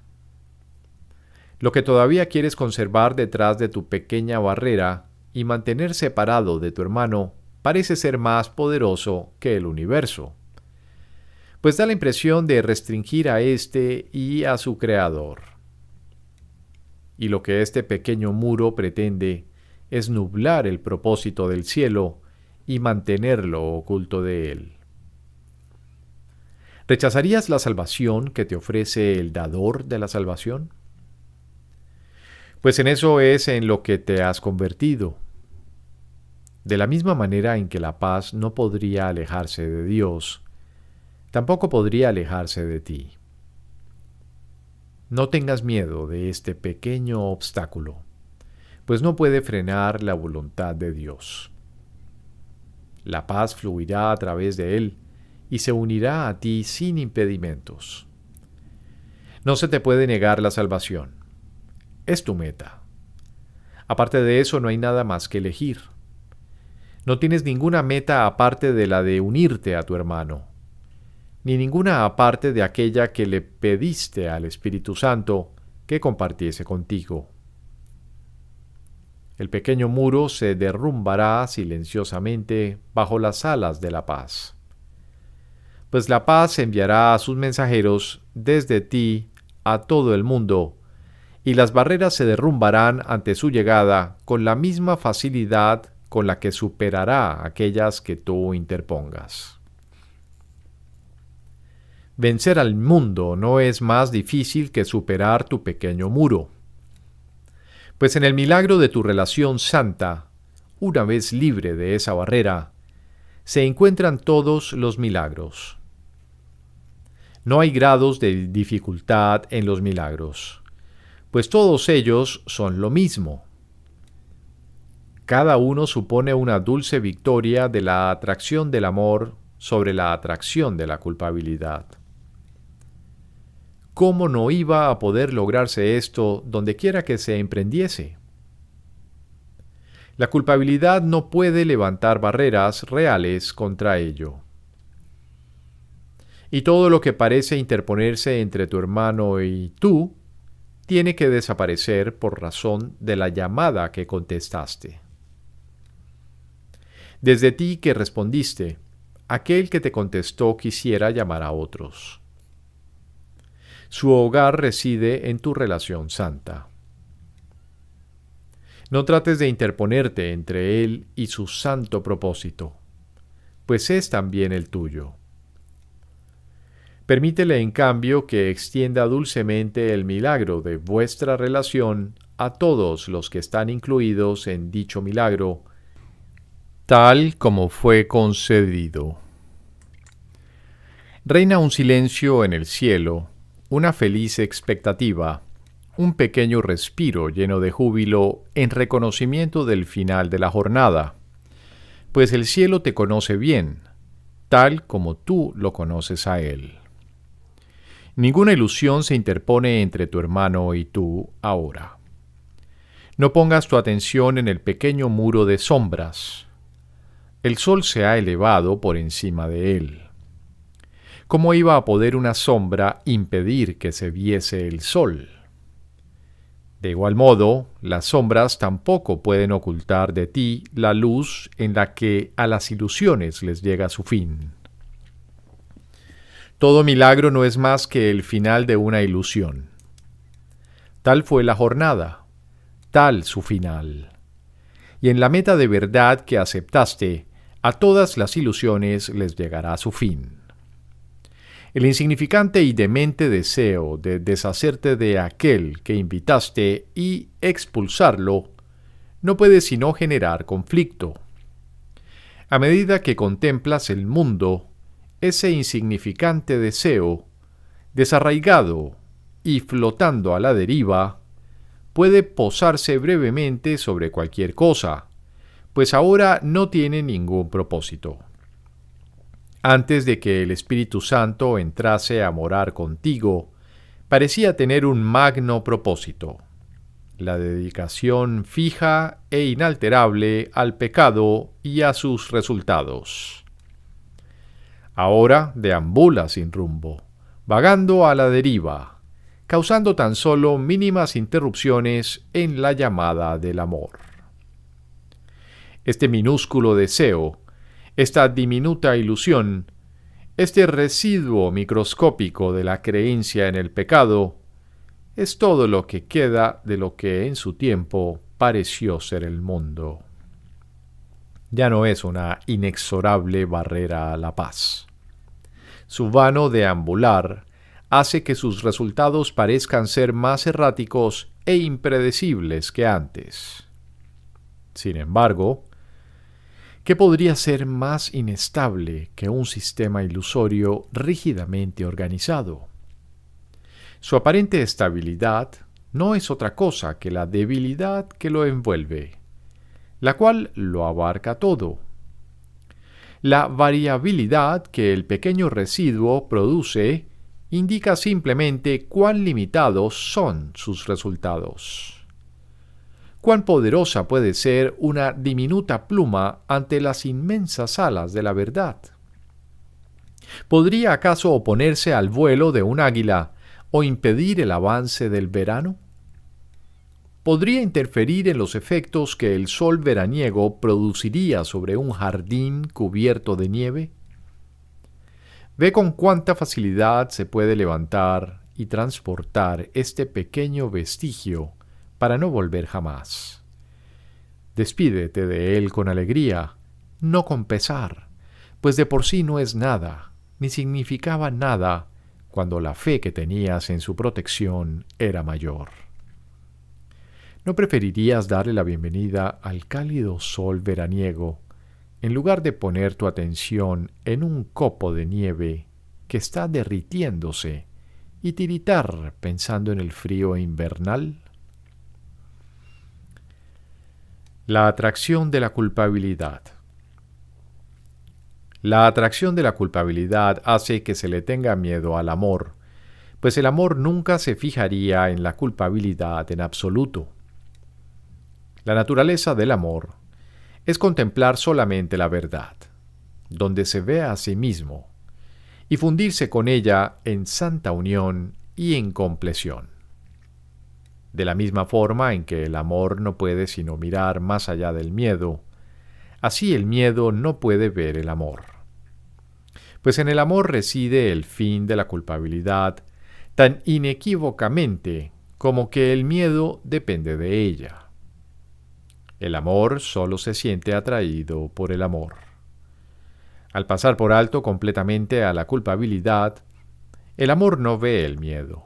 Lo que todavía quieres conservar detrás de tu pequeña barrera y mantener separado de tu hermano parece ser más poderoso que el universo, pues da la impresión de restringir a éste y a su creador. Y lo que este pequeño muro pretende es nublar el propósito del cielo y mantenerlo oculto de él. ¿Rechazarías la salvación que te ofrece el dador de la salvación? Pues en eso es en lo que te has convertido. De la misma manera en que la paz no podría alejarse de Dios, tampoco podría alejarse de ti. No tengas miedo de este pequeño obstáculo, pues no puede frenar la voluntad de Dios. La paz fluirá a través de él y se unirá a ti sin impedimentos. No se te puede negar la salvación. Es tu meta. Aparte de eso no hay nada más que elegir. No tienes ninguna meta aparte de la de unirte a tu hermano, ni ninguna aparte de aquella que le pediste al Espíritu Santo que compartiese contigo. el pequeño muro se derrumbará silenciosamente bajo las alas de la paz. Pues la paz enviará a sus mensajeros desde ti a todo el mundo, y las barreras se derrumbarán ante su llegada con la misma facilidad con la que superará aquellas que tú interpongas. Vencer al mundo no es más difícil que superar tu pequeño muro. Pues en el milagro de tu relación santa, una vez libre de esa barrera, se encuentran todos los milagros. No hay grados de dificultad en los milagros, pues todos ellos son lo mismo. Cada uno supone una dulce victoria de la atracción del amor sobre la atracción de la culpabilidad. ¿Cómo no iba a poder lograrse esto dondequiera que se emprendiese? La culpabilidad no puede levantar barreras reales contra ello. Y todo lo que parece interponerse entre tu hermano y tú, tiene que desaparecer por razón de la llamada que contestaste. Desde ti que respondiste, aquel que te contestó quisiera llamar a otros. Su hogar reside en tu relación santa. No trates de interponerte entre él y su santo propósito, pues es también el tuyo. Permítele en cambio que extienda dulcemente el milagro de vuestra relación a todos los que están incluidos en dicho milagro, tal como fue concedido. Reina un silencio en el cielo, una feliz expectativa, un pequeño respiro lleno de júbilo en reconocimiento del final de la jornada, pues el cielo te conoce bien, tal como tú lo conoces a él. Ninguna ilusión se interpone entre tu hermano y tú ahora. No pongas tu atención en el pequeño muro de sombras. El sol se ha elevado por encima de él. ¿Cómo iba a poder una sombra impedir que se viese el sol? De igual modo, las sombras tampoco pueden ocultar de ti la luz en la que a las ilusiones les llega su fin. Todo milagro no es más que el final de una ilusión. Tal fue la jornada, tal su final. Y en la meta de verdad que aceptaste, a todas las ilusiones les llegará su fin. El insignificante y demente deseo de deshacerte de aquel que invitaste y expulsarlo no puede sino generar conflicto. A medida que contemplas el mundo, ese insignificante deseo, desarraigado y flotando a la deriva, puede posarse brevemente sobre cualquier cosa, pues ahora no tiene ningún propósito. Antes de que el Espíritu Santo entrase a morar contigo, parecía tener un magno propósito: la dedicación fija e inalterable al pecado y a sus resultados. Ahora deambula sin rumbo, vagando a la deriva, causando tan solo mínimas interrupciones en la llamada del amor. Este minúsculo deseo, esta diminuta ilusión, este residuo microscópico de la creencia en el pecado, es todo lo que queda de lo que en su tiempo pareció ser el mundo. Ya no es una inexorable barrera a la paz. Su vano deambular hace que sus resultados parezcan ser más erráticos e impredecibles que antes. Sin embargo, ¿qué podría ser más inestable que un sistema ilusorio rígidamente organizado? Su aparente estabilidad no es otra cosa que la debilidad que lo envuelve, la cual lo abarca todo. La variabilidad que el pequeño residuo produce indica simplemente cuán limitados son sus resultados. ¿Cuán poderosa puede ser una diminuta pluma ante las inmensas alas de la verdad? ¿Podría acaso oponerse al vuelo de un águila o impedir el avance del verano? podría interferir en los efectos que el sol veraniego produciría sobre un jardín cubierto de nieve? Ve con cuánta facilidad se puede levantar y transportar este pequeño vestigio para no volver jamás. Despídete de él con alegría, no con pesar, pues de por sí no es nada, ni significaba nada cuando la fe que tenías en su protección era mayor. ¿No preferirías darle la bienvenida al cálido sol veraniego en lugar de poner tu atención en un copo de nieve que está derritiéndose y tiritar pensando en el frío invernal? La atracción de la culpabilidad. La atracción de la culpabilidad hace que se le tenga miedo al amor, pues el amor nunca se fijaría en la culpabilidad en absoluto. La naturaleza del amor es contemplar solamente la verdad, donde se ve a sí mismo, y fundirse con ella en santa unión y en compleción. De la misma forma en que el amor no puede sino mirar más allá del miedo, así el miedo no puede ver el amor. Pues en el amor reside el fin de la culpabilidad tan inequívocamente como que el miedo depende de ella. El amor solo se siente atraído por el amor. Al pasar por alto completamente a la culpabilidad, el amor no ve el miedo.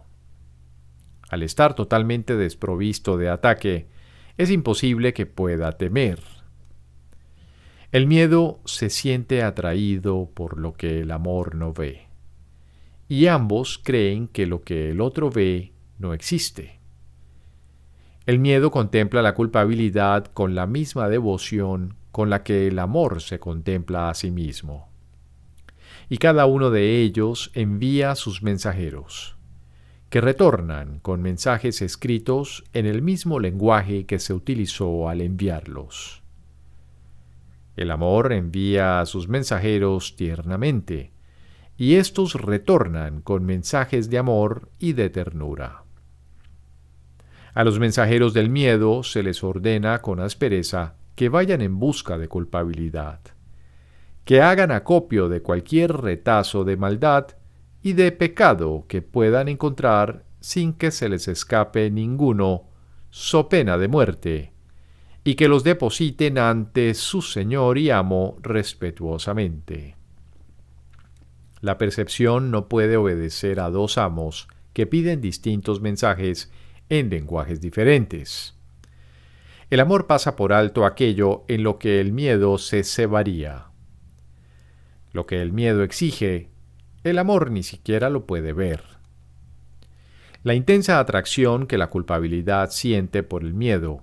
Al estar totalmente desprovisto de ataque, es imposible que pueda temer. El miedo se siente atraído por lo que el amor no ve, y ambos creen que lo que el otro ve no existe. El miedo contempla la culpabilidad con la misma devoción con la que el amor se contempla a sí mismo. Y cada uno de ellos envía sus mensajeros, que retornan con mensajes escritos en el mismo lenguaje que se utilizó al enviarlos. El amor envía a sus mensajeros tiernamente, y éstos retornan con mensajes de amor y de ternura. A los mensajeros del miedo se les ordena con aspereza que vayan en busca de culpabilidad, que hagan acopio de cualquier retazo de maldad y de pecado que puedan encontrar sin que se les escape ninguno, so pena de muerte, y que los depositen ante su Señor y Amo respetuosamente. La percepción no puede obedecer a dos amos que piden distintos mensajes en lenguajes diferentes. El amor pasa por alto aquello en lo que el miedo se cebaría. Lo que el miedo exige, el amor ni siquiera lo puede ver. La intensa atracción que la culpabilidad siente por el miedo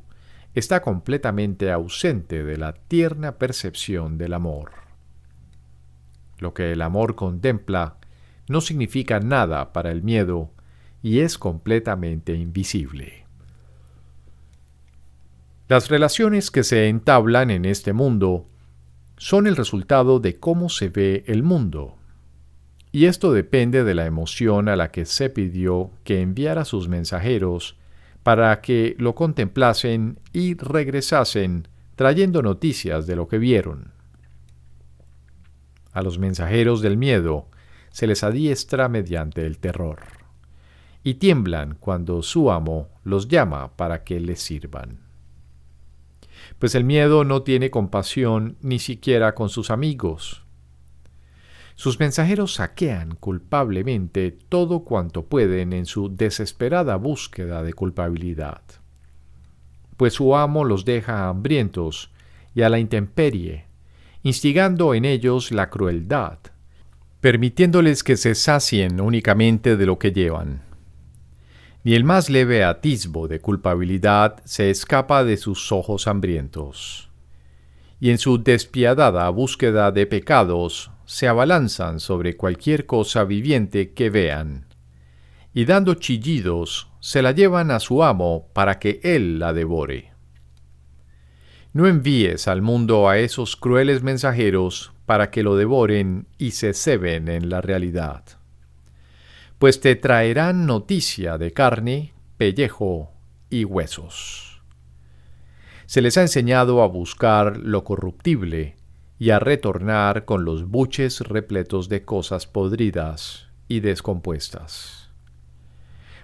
está completamente ausente de la tierna percepción del amor. Lo que el amor contempla no significa nada para el miedo y es completamente invisible. Las relaciones que se entablan en este mundo son el resultado de cómo se ve el mundo, y esto depende de la emoción a la que se pidió que enviara sus mensajeros para que lo contemplasen y regresasen trayendo noticias de lo que vieron. A los mensajeros del miedo se les adiestra mediante el terror, y tiemblan cuando su amo los llama para que les sirvan. Pues el miedo no tiene compasión ni siquiera con sus amigos. Sus mensajeros saquean culpablemente todo cuanto pueden en su desesperada búsqueda de culpabilidad, pues su amo los deja hambrientos y a la intemperie, instigando en ellos la crueldad, permitiéndoles que se sacien únicamente de lo que llevan. Ni el más leve atisbo de culpabilidad se escapa de sus ojos hambrientos, y en su despiadada búsqueda de pecados se abalanzan sobre cualquier cosa viviente que vean, y dando chillidos se la llevan a su amo para que él la devore. No envíes al mundo a esos crueles mensajeros para que lo devoren y se ceben en la realidad, pues te traerán noticia de carne, pellejo y huesos. Se les ha enseñado a buscar lo corruptible y a retornar con los buches repletos de cosas podridas y descompuestas.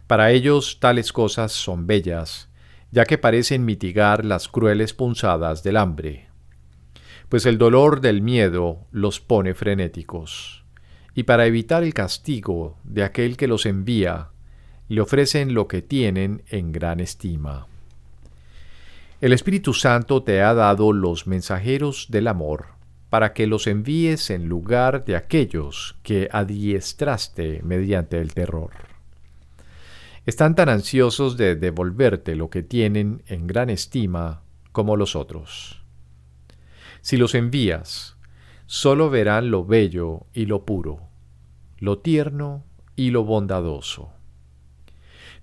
Para ellos tales cosas son bellas, ya que parecen mitigar las crueles punzadas del hambre, pues el dolor del miedo los pone frenéticos, y para evitar el castigo de aquel que los envía, le ofrecen lo que tienen en gran estima. El Espíritu Santo te ha dado los mensajeros del amor, para que los envíes en lugar de aquellos que adiestraste mediante el terror. Están tan ansiosos de devolverte lo que tienen en gran estima como los otros. Si los envías, solo verán lo bello y lo puro, lo tierno y lo bondadoso.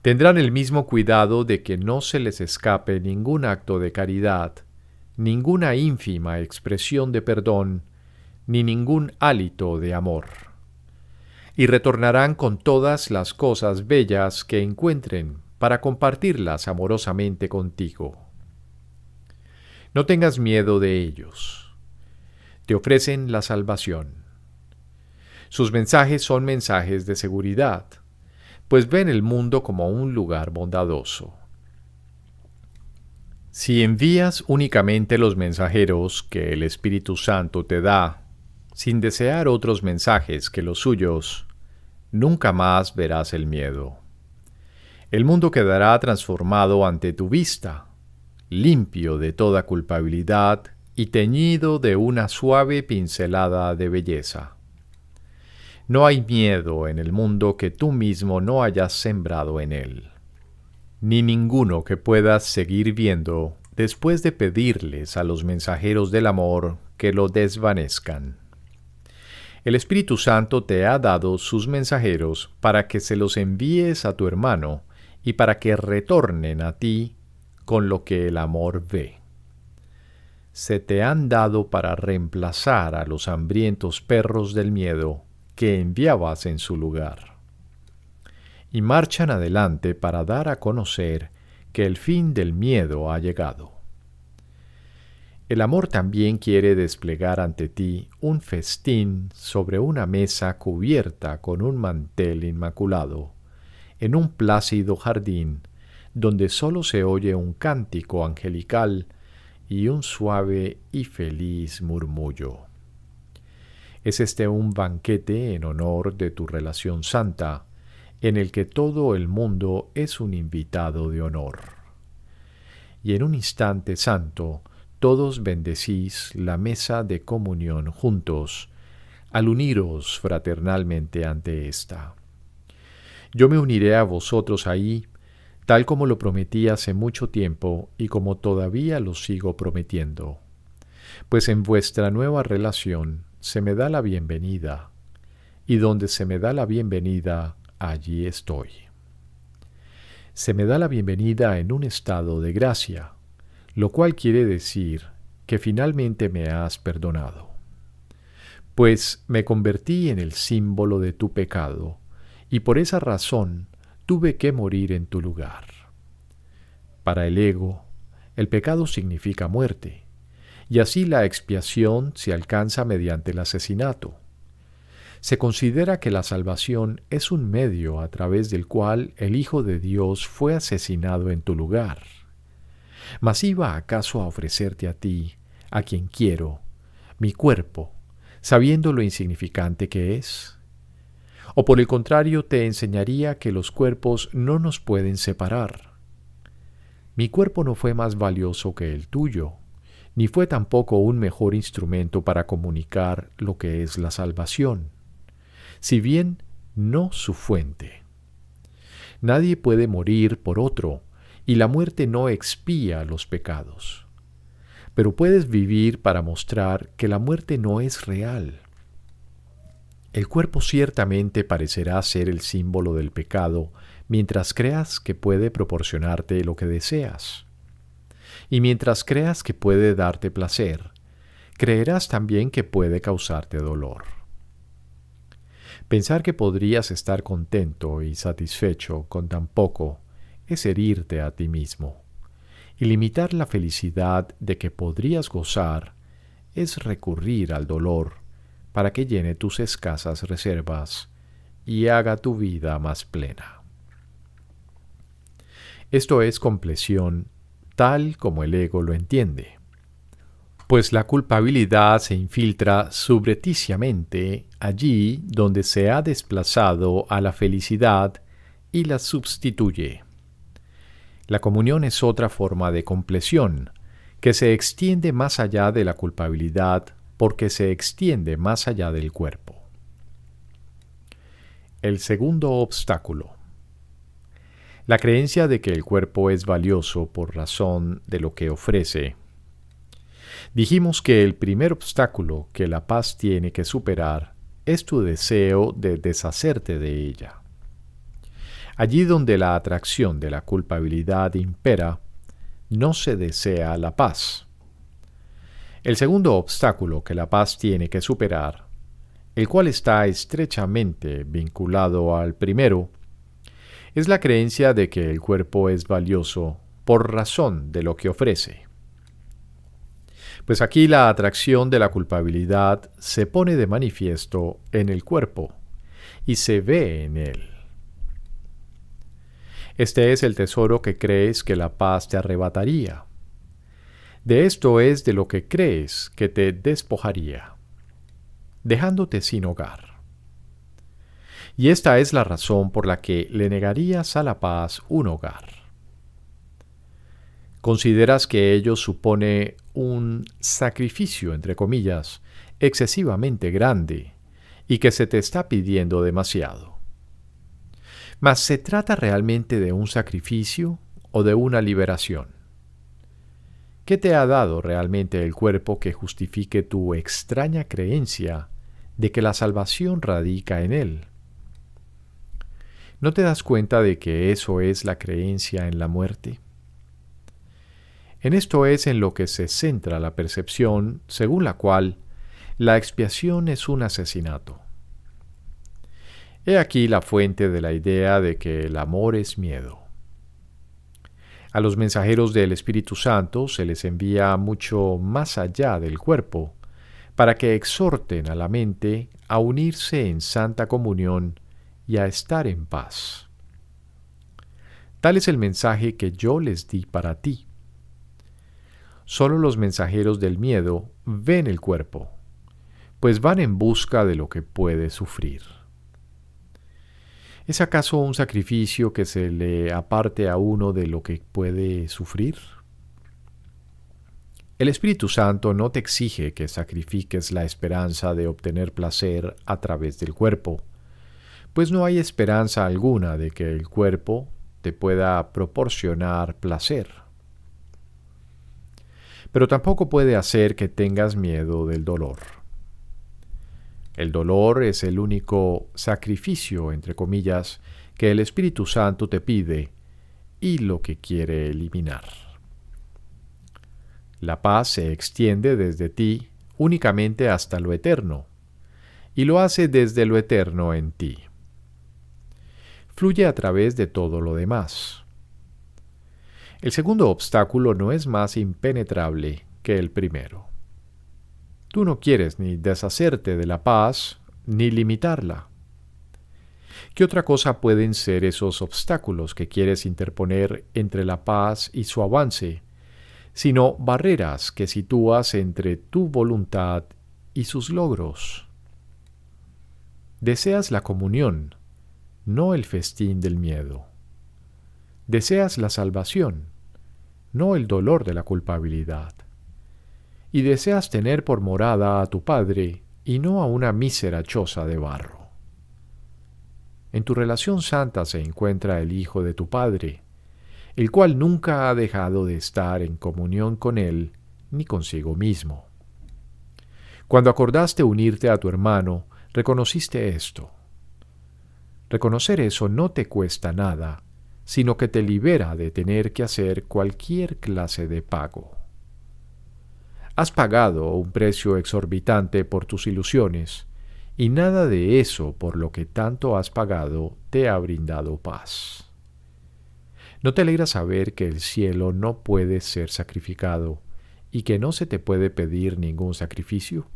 Tendrán el mismo cuidado de que no se les escape ningún acto de caridad, ninguna ínfima expresión de perdón, ni ningún hálito de amor. Y retornarán con todas las cosas bellas que encuentren para compartirlas amorosamente contigo. No tengas miedo de ellos. Te ofrecen la salvación. Sus mensajes son mensajes de seguridad, pues ven el mundo como un lugar bondadoso. Si envías únicamente los mensajeros que el Espíritu Santo te da, sin desear otros mensajes que los suyos, nunca más verás el miedo. El mundo quedará transformado ante tu vista, limpio de toda culpabilidad y teñido de una suave pincelada de belleza. No hay miedo en el mundo que tú mismo no hayas sembrado en él, ni ninguno que puedas seguir viendo después de pedirles a los mensajeros del amor que lo desvanezcan. El Espíritu Santo te ha dado sus mensajeros para que se los envíes a tu hermano y para que retornen a ti con lo que el amor ve. Se te han dado para reemplazar a los hambrientos perros del miedo que enviabas en su lugar. Y marchan adelante para dar a conocer que el fin del miedo ha llegado. El amor también quiere desplegar ante ti un festín sobre una mesa cubierta con un mantel inmaculado, en un plácido jardín donde sólo se oye un cántico angelical y un suave y feliz murmullo. Es este un banquete en honor de tu relación santa, en el que todo el mundo es un invitado de honor. Y en un instante santo, todos bendecís la mesa de comunión juntos, al uniros fraternalmente ante ésta. Yo me uniré a vosotros ahí, tal como lo prometí hace mucho tiempo y como todavía lo sigo prometiendo, pues en vuestra nueva relación se me da la bienvenida, y donde se me da la bienvenida, allí estoy. Se me da la bienvenida en un estado de gracia, lo cual quiere decir que finalmente me has perdonado. Pues me convertí en el símbolo de tu pecado, y por esa razón tuve que morir en tu lugar. Para el ego, el pecado significa muerte, y así la expiación se alcanza mediante el asesinato. Se considera que la salvación es un medio a través del cual el Hijo de Dios fue asesinado en tu lugar. ¿Mas iba acaso a ofrecerte a ti, a quien quiero, mi cuerpo, sabiendo lo insignificante que es? ¿O por el contrario te enseñaría que los cuerpos no nos pueden separar? Mi cuerpo no fue más valioso que el tuyo, ni fue tampoco un mejor instrumento para comunicar lo que es la salvación, si bien no su fuente. Nadie puede morir por otro, y la muerte no expía los pecados. Pero puedes vivir para mostrar que la muerte no es real. El cuerpo ciertamente parecerá ser el símbolo del pecado mientras creas que puede proporcionarte lo que deseas. Y mientras creas que puede darte placer, creerás también que puede causarte dolor. Pensar que podrías estar contento y satisfecho con tan poco es herirte a ti mismo, y limitar la felicidad de que podrías gozar es recurrir al dolor para que llene tus escasas reservas y haga tu vida más plena. Esto es compleción tal como el ego lo entiende, pues la culpabilidad se infiltra subrepticiamente allí donde se ha desplazado a la felicidad y la sustituye. La comunión es otra forma de compleción, que se extiende más allá de la culpabilidad porque se extiende más allá del cuerpo. El segundo obstáculo. La creencia de que el cuerpo es valioso por razón de lo que ofrece. Dijimos que el primer obstáculo que la paz tiene que superar es tu deseo de deshacerte de ella. Allí donde la atracción de la culpabilidad impera, no se desea la paz. El segundo obstáculo que la paz tiene que superar, el cual está estrechamente vinculado al primero, es la creencia de que el cuerpo es valioso por razón de lo que ofrece. Pues aquí la atracción de la culpabilidad se pone de manifiesto en el cuerpo y se ve en él. Este es el tesoro que crees que la paz te arrebataría. De esto es de lo que crees que te despojaría, dejándote sin hogar. Y esta es la razón por la que le negarías a la paz un hogar. Consideras que ello supone un sacrificio, entre comillas, excesivamente grande y que se te está pidiendo demasiado. Mas ¿se trata realmente de un sacrificio o de una liberación? ¿Qué te ha dado realmente el cuerpo que justifique tu extraña creencia de que la salvación radica en él? ¿No te das cuenta de que eso es la creencia en la muerte? En esto es en lo que se centra la percepción según la cual la expiación es un asesinato. He aquí la fuente de la idea de que el amor es miedo. A los mensajeros del Espíritu Santo se les envía mucho más allá del cuerpo, para que exhorten a la mente a unirse en santa comunión y a estar en paz. Tal es el mensaje que yo les di para ti. Solo los mensajeros del miedo ven el cuerpo, pues van en busca de lo que puede sufrir. ¿Es acaso un sacrificio que se le aparte a uno de lo que puede sufrir? El Espíritu Santo no te exige que sacrifiques la esperanza de obtener placer a través del cuerpo, pues no hay esperanza alguna de que el cuerpo te pueda proporcionar placer. Pero tampoco puede hacer que tengas miedo del dolor. El dolor es el único sacrificio, entre comillas, que el Espíritu Santo te pide y lo que quiere eliminar. La paz se extiende desde ti únicamente hasta lo eterno, y lo hace desde lo eterno en ti. Fluye a través de todo lo demás. El segundo obstáculo no es más impenetrable que el primero. Tú no quieres ni deshacerte de la paz, ni limitarla. ¿Qué otra cosa pueden ser esos obstáculos que quieres interponer entre la paz y su avance, sino barreras que sitúas entre tu voluntad y sus logros? Deseas la comunión, no el festín del miedo. Deseas la salvación, no el dolor de la culpabilidad. Y deseas tener por morada a tu Padre y no a una mísera choza de barro. En tu relación santa se encuentra el Hijo de tu Padre, el cual nunca ha dejado de estar en comunión con Él ni consigo mismo. Cuando acordaste unirte a tu hermano, reconociste esto. Reconocer eso no te cuesta nada, sino que te libera de tener que hacer cualquier clase de pago. Has pagado un precio exorbitante por tus ilusiones, y nada de eso por lo que tanto has pagado te ha brindado paz. ¿No te alegra saber que el cielo no puede ser sacrificado y que no se te puede pedir ningún sacrificio?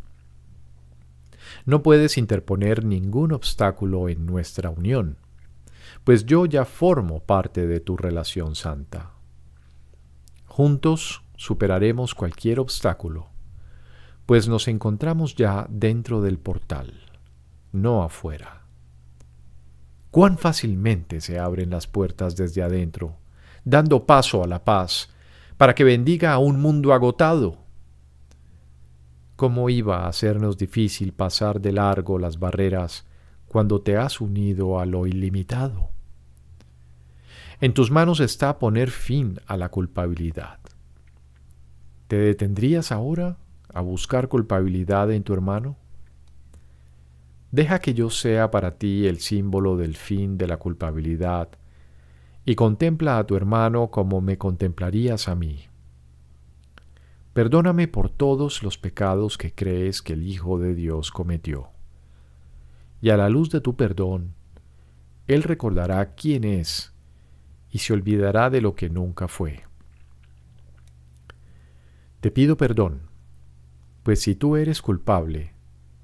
No puedes interponer ningún obstáculo en nuestra unión, pues yo ya formo parte de tu relación santa. Juntos superaremos cualquier obstáculo, pues nos encontramos ya dentro del portal, no afuera. Cuán fácilmente se abren las puertas desde adentro, dando paso a la paz, para que bendiga a un mundo agotado. ¿Cómo iba a hacernos difícil pasar de largo las barreras cuando te has unido a lo ilimitado? En tus manos está poner fin a la culpabilidad. ¿Te detendrías ahora a buscar culpabilidad en tu hermano? Deja que yo sea para ti el símbolo del fin de la culpabilidad y contempla a tu hermano como me contemplarías a mí. Perdóname por todos los pecados que crees que el Hijo de Dios cometió. Y a la luz de tu perdón, Él recordará quién es y se olvidará de lo que nunca fue. Te pido perdón, pues si tú eres culpable,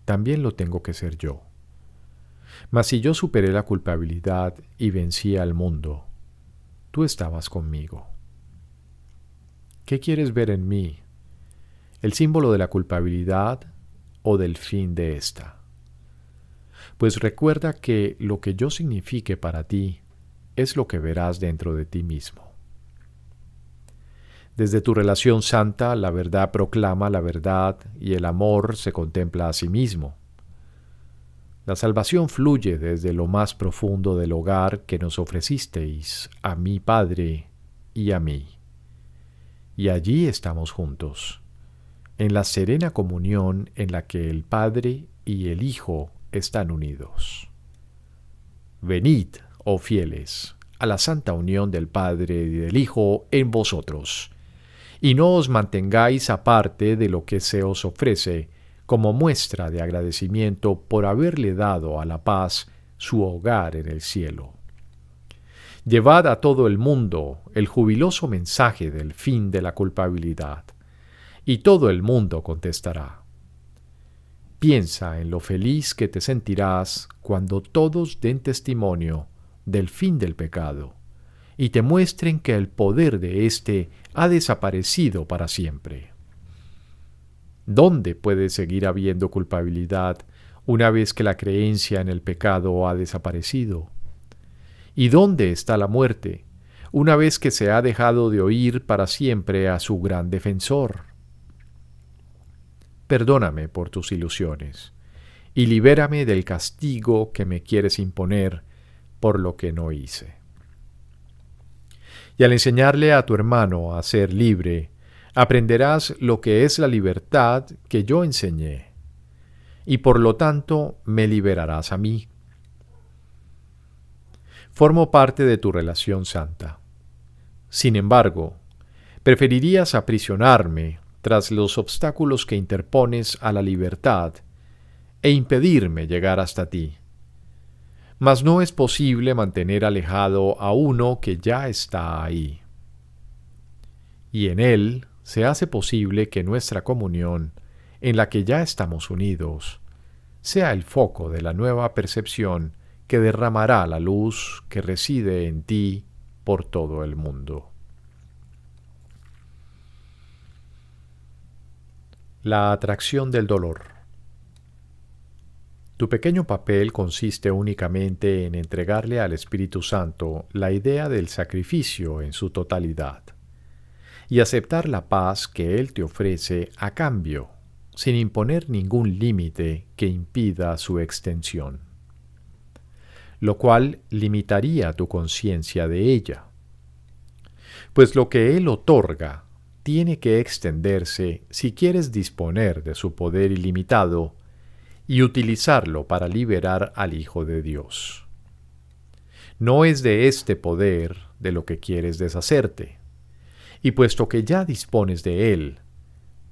también lo tengo que ser yo. Mas si yo superé la culpabilidad y vencí al mundo, tú estabas conmigo. ¿Qué quieres ver en mí? ¿El símbolo de la culpabilidad o del fin de ésta? Pues recuerda que lo que yo signifique para ti es lo que verás dentro de ti mismo. Desde tu relación santa, la verdad proclama la verdad y el amor se contempla a sí mismo. La salvación fluye desde lo más profundo del hogar que nos ofrecisteis a mi Padre y a mí. Y allí estamos juntos, en la serena comunión en la que el Padre y el Hijo están unidos. Venid, oh fieles, a la santa unión del Padre y del Hijo en vosotros, y no os mantengáis aparte de lo que se os ofrece como muestra de agradecimiento por haberle dado a la paz su hogar en el cielo. Llevad a todo el mundo el jubiloso mensaje del fin de la culpabilidad, y todo el mundo contestará. Piensa en lo feliz que te sentirás cuando todos den testimonio del fin del pecado y te muestren que el poder de éste ha desaparecido para siempre. ¿Dónde puede seguir habiendo culpabilidad una vez que la creencia en el pecado ha desaparecido? ¿Y dónde está la muerte una vez que se ha dejado de oír para siempre a su gran defensor? Perdóname por tus ilusiones y libérame del castigo que me quieres imponer por lo que no hice. Y al enseñarle a tu hermano a ser libre, aprenderás lo que es la libertad que yo enseñé, y por lo tanto me liberarás a mí. Formo parte de tu relación santa. Sin embargo, preferirías aprisionarme tras los obstáculos que interpones a la libertad e impedirme llegar hasta ti. Mas no es posible mantener alejado a uno que ya está ahí. Y en él se hace posible que nuestra comunión, en la que ya estamos unidos, sea el foco de la nueva percepción que derramará la luz que reside en ti por todo el mundo. La atracción del dolor. Tu pequeño papel consiste únicamente en entregarle al Espíritu Santo la idea del sacrificio en su totalidad y aceptar la paz que Él te ofrece a cambio, sin imponer ningún límite que impida su extensión, lo cual limitaría tu conciencia de ella. Pues lo que Él otorga tiene que extenderse si quieres disponer de su poder ilimitado y utilizarlo para liberar al Hijo de Dios. No es de este poder de lo que quieres deshacerte, y puesto que ya dispones de él,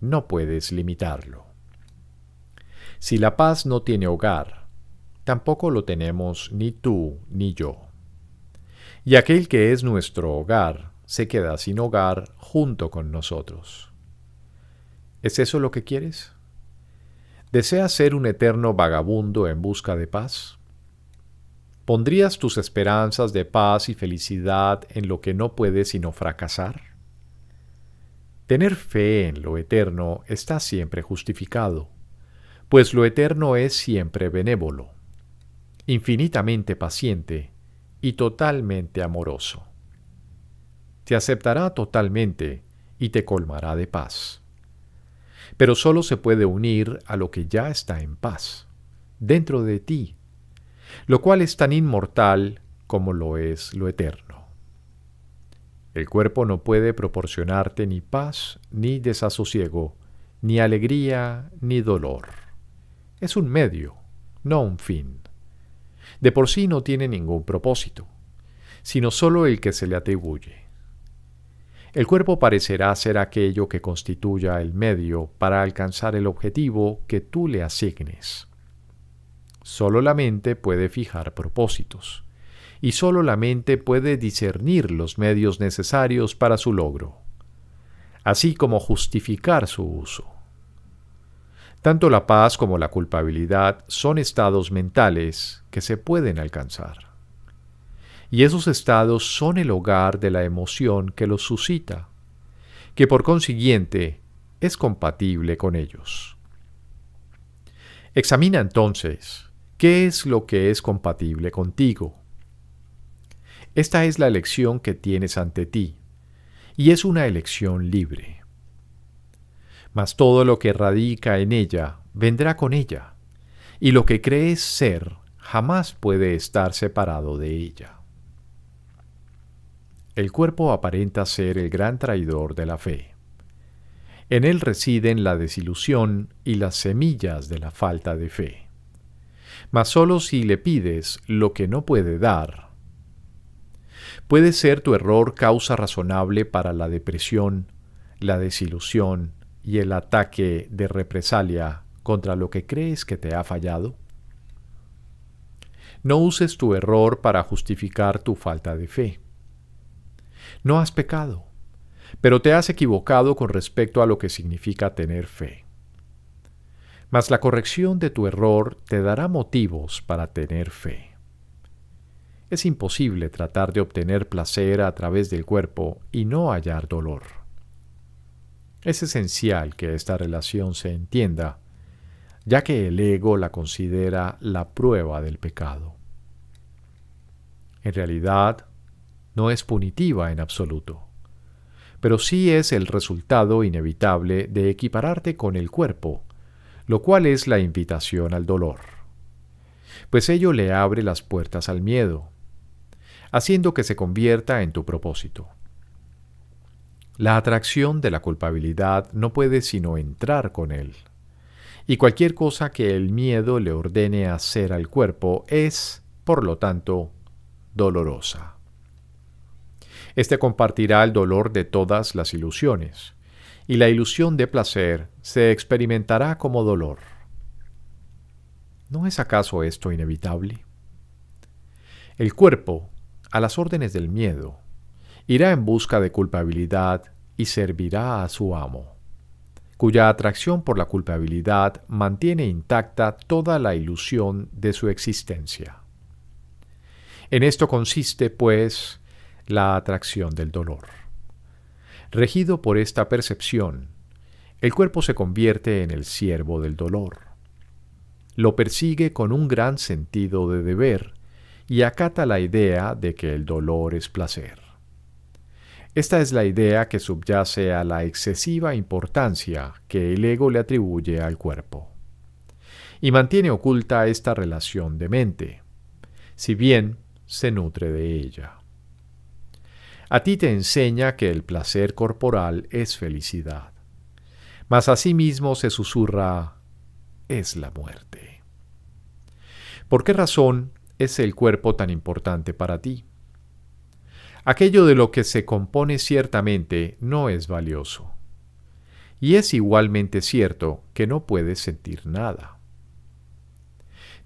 no puedes limitarlo. Si la paz no tiene hogar, tampoco lo tenemos ni tú ni yo. Y aquel que es nuestro hogar se queda sin hogar junto con nosotros. ¿Es eso lo que quieres? ¿Deseas ser un eterno vagabundo en busca de paz? ¿Pondrías tus esperanzas de paz y felicidad en lo que no puede sino fracasar? Tener fe en lo eterno está siempre justificado, pues lo eterno es siempre benévolo, infinitamente paciente y totalmente amoroso. Te aceptará totalmente y te colmará de paz. Pero solo se puede unir a lo que ya está en paz, dentro de ti, lo cual es tan inmortal como lo es lo eterno. El cuerpo no puede proporcionarte ni paz, ni desasosiego, ni alegría, ni dolor. Es un medio, no un fin. De por sí no tiene ningún propósito, sino solo el que se le atribuye. El cuerpo parecerá ser aquello que constituya el medio para alcanzar el objetivo que tú le asignes. Solo la mente puede fijar propósitos, y solo la mente puede discernir los medios necesarios para su logro, así como justificar su uso. Tanto la paz como la culpabilidad son estados mentales que se pueden alcanzar. Y esos estados son el hogar de la emoción que los suscita, que por consiguiente es compatible con ellos. Examina entonces qué es lo que es compatible contigo. Esta es la elección que tienes ante ti, y es una elección libre. Mas todo lo que radica en ella vendrá con ella, y lo que crees ser jamás puede estar separado de ella. El cuerpo aparenta ser el gran traidor de la fe. En él residen la desilusión y las semillas de la falta de fe. Mas solo si le pides lo que no puede dar. Puede ser tu error causa razonable para la depresión, la desilusión y el ataque de represalia contra lo que crees que te ha fallado. No uses tu error para justificar tu falta de fe. No has pecado, pero te has equivocado con respecto a lo que significa tener fe. Mas la corrección de tu error te dará motivos para tener fe. Es imposible tratar de obtener placer a través del cuerpo y no hallar dolor. Es esencial que esta relación se entienda, ya que el ego la considera la prueba del pecado. En realidad, no es punitiva en absoluto, pero sí es el resultado inevitable de equipararte con el cuerpo, lo cual es la invitación al dolor, pues ello le abre las puertas al miedo, haciendo que se convierta en tu propósito. La atracción de la culpabilidad no puede sino entrar con él, y cualquier cosa que el miedo le ordene hacer al cuerpo es, por lo tanto, dolorosa. Este compartirá el dolor de todas las ilusiones, y la ilusión de placer se experimentará como dolor. ¿No es acaso esto inevitable? El cuerpo, a las órdenes del miedo, irá en busca de culpabilidad y servirá a su amo, cuya atracción por la culpabilidad mantiene intacta toda la ilusión de su existencia. En esto consiste, pues, la atracción del dolor. Regido por esta percepción, el cuerpo se convierte en el siervo del dolor. Lo persigue con un gran sentido de deber y acata la idea de que el dolor es placer. Esta es la idea que subyace a la excesiva importancia que el ego le atribuye al cuerpo. Y mantiene oculta esta relación de mente, si bien se nutre de ella. A ti te enseña que el placer corporal es felicidad, mas asimismo se susurra, es la muerte. ¿Por qué razón es el cuerpo tan importante para ti? Aquello de lo que se compone ciertamente no es valioso, y es igualmente cierto que no puedes sentir nada.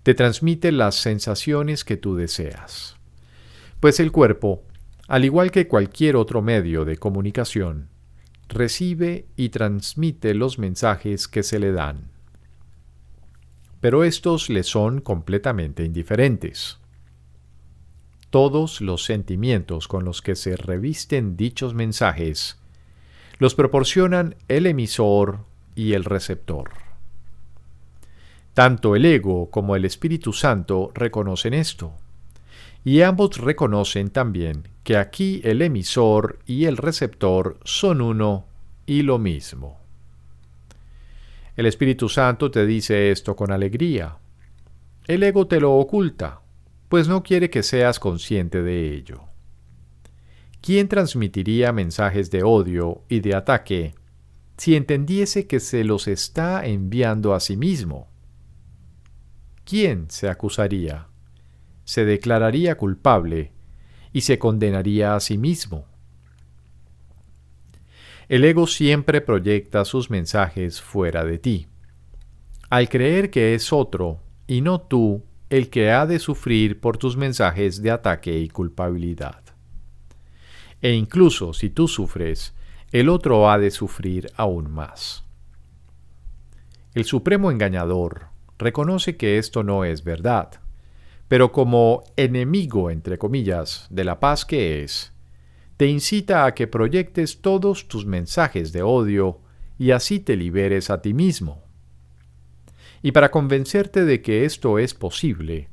Te transmite las sensaciones que tú deseas, pues el cuerpo al igual que cualquier otro medio de comunicación, recibe y transmite los mensajes que se le dan. Pero estos le son completamente indiferentes. Todos los sentimientos con los que se revisten dichos mensajes los proporcionan el emisor y el receptor. Tanto el ego como el Espíritu Santo reconocen esto, y ambos reconocen también que aquí el emisor y el receptor son uno y lo mismo. El Espíritu Santo te dice esto con alegría. El ego te lo oculta, pues no quiere que seas consciente de ello. ¿Quién transmitiría mensajes de odio y de ataque si entendiese que se los está enviando a sí mismo? ¿Quién se acusaría? Se declararía culpable y se condenaría a sí mismo. El ego siempre proyecta sus mensajes fuera de ti, al creer que es otro y no tú el que ha de sufrir por tus mensajes de ataque y culpabilidad. E incluso si tú sufres, el otro ha de sufrir aún más. El supremo engañador reconoce que esto no es verdad, pero como enemigo, entre comillas, de la paz que es, te incita a que proyectes todos tus mensajes de odio y así te liberes a ti mismo. Y para convencerte de que esto es posible,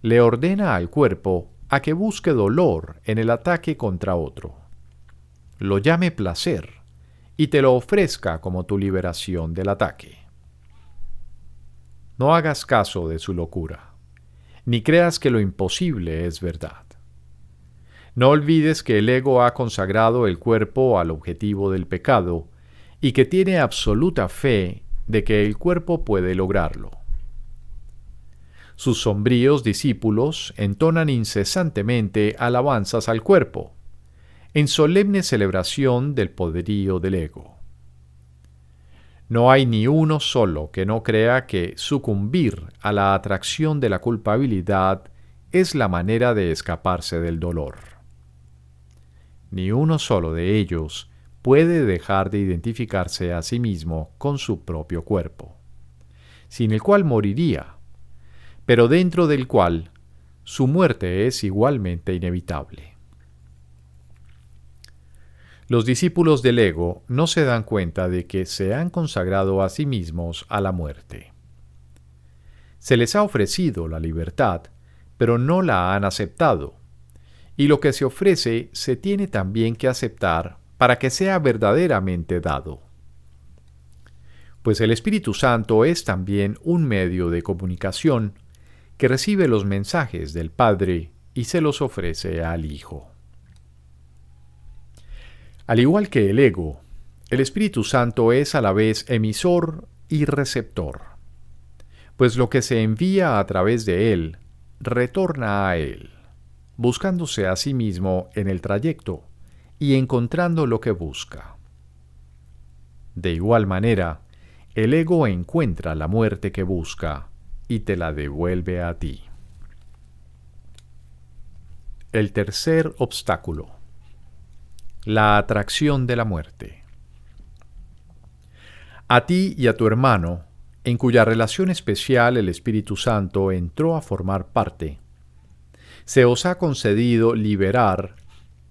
le ordena al cuerpo a que busque dolor en el ataque contra otro, lo llame placer y te lo ofrezca como tu liberación del ataque. No hagas caso de su locura, ni creas que lo imposible es verdad. No olvides que el ego ha consagrado el cuerpo al objetivo del pecado y que tiene absoluta fe de que el cuerpo puede lograrlo. Sus sombríos discípulos entonan incesantemente alabanzas al cuerpo, en solemne celebración del poderío del ego. No hay ni uno solo que no crea que sucumbir a la atracción de la culpabilidad es la manera de escaparse del dolor. Ni uno solo de ellos puede dejar de identificarse a sí mismo con su propio cuerpo, sin el cual moriría, pero dentro del cual su muerte es igualmente inevitable. Los discípulos del ego no se dan cuenta de que se han consagrado a sí mismos a la muerte. Se les ha ofrecido la libertad, pero no la han aceptado, y lo que se ofrece se tiene también que aceptar para que sea verdaderamente dado. Pues el Espíritu Santo es también un medio de comunicación que recibe los mensajes del Padre y se los ofrece al Hijo. Al igual que el ego, el Espíritu Santo es a la vez emisor y receptor, pues lo que se envía a través de él retorna a él, buscándose a sí mismo en el trayecto y encontrando lo que busca. De igual manera, el ego encuentra la muerte que busca y te la devuelve a ti. El tercer obstáculo: la atracción de la muerte. A ti y a tu hermano, en cuya relación especial el Espíritu Santo entró a formar parte, se os ha concedido liberar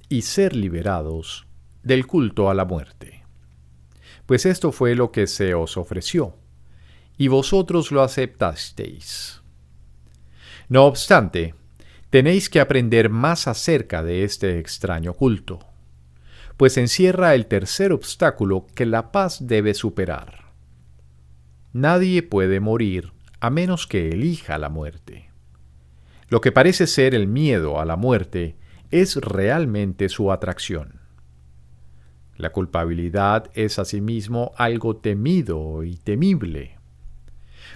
y ser liberados del culto a la muerte. Pues esto fue lo que se os ofreció, y vosotros lo aceptasteis. No obstante, tenéis que aprender más acerca de este extraño culto, pues encierra el tercer obstáculo que la paz debe superar. Nadie puede morir a menos que elija la muerte. Lo que parece ser el miedo a la muerte es realmente su atracción. La culpabilidad es asimismo algo temido y temible,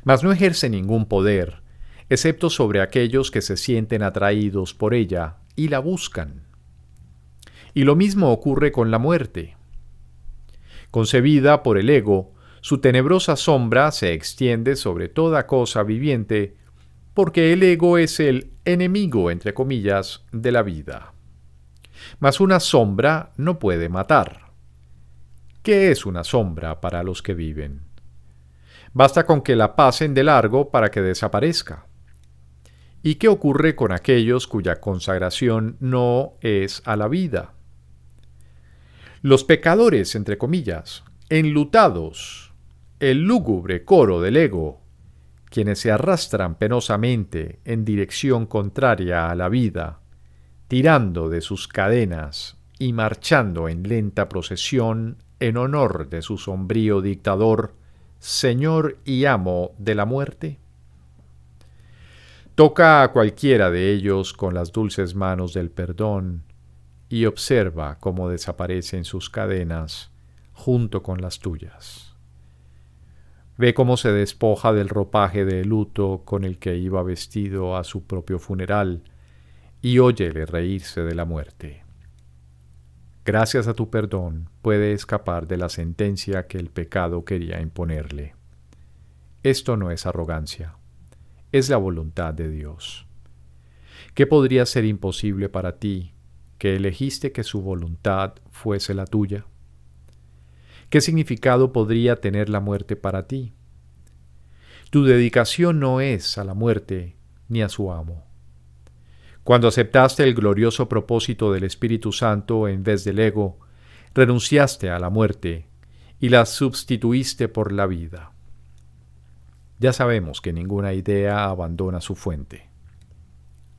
mas no ejerce ningún poder, excepto sobre aquellos que se sienten atraídos por ella y la buscan. Y lo mismo ocurre con la muerte. Concebida por el ego, su tenebrosa sombra se extiende sobre toda cosa viviente, porque el ego es el enemigo, entre comillas, de la vida. Mas una sombra no puede matar. ¿Qué es una sombra para los que viven? Basta con que la pasen de largo para que desaparezca. ¿Y qué ocurre con aquellos cuya consagración no es a la vida? Los pecadores, entre comillas, enlutados, el lúgubre coro del ego, quienes se arrastran penosamente en dirección contraria a la vida, tirando de sus cadenas y marchando en lenta procesión en honor de su sombrío dictador, Señor y amo de la muerte. Toca a cualquiera de ellos con las dulces manos del perdón y observa cómo desaparecen sus cadenas junto con las tuyas. Ve cómo se despoja del ropaje de luto con el que iba vestido a su propio funeral y óyele reírse de la muerte. Gracias a tu perdón puede escapar de la sentencia que el pecado quería imponerle. Esto no es arrogancia, es la voluntad de Dios. ¿Qué podría ser imposible para ti que elegiste que su voluntad fuese la tuya? ¿Qué significado podría tener la muerte para ti? Tu dedicación no es a la muerte ni a su amo. Cuando aceptaste el glorioso propósito del Espíritu Santo en vez del ego, renunciaste a la muerte y la sustituiste por la vida. Ya sabemos que ninguna idea abandona su fuente.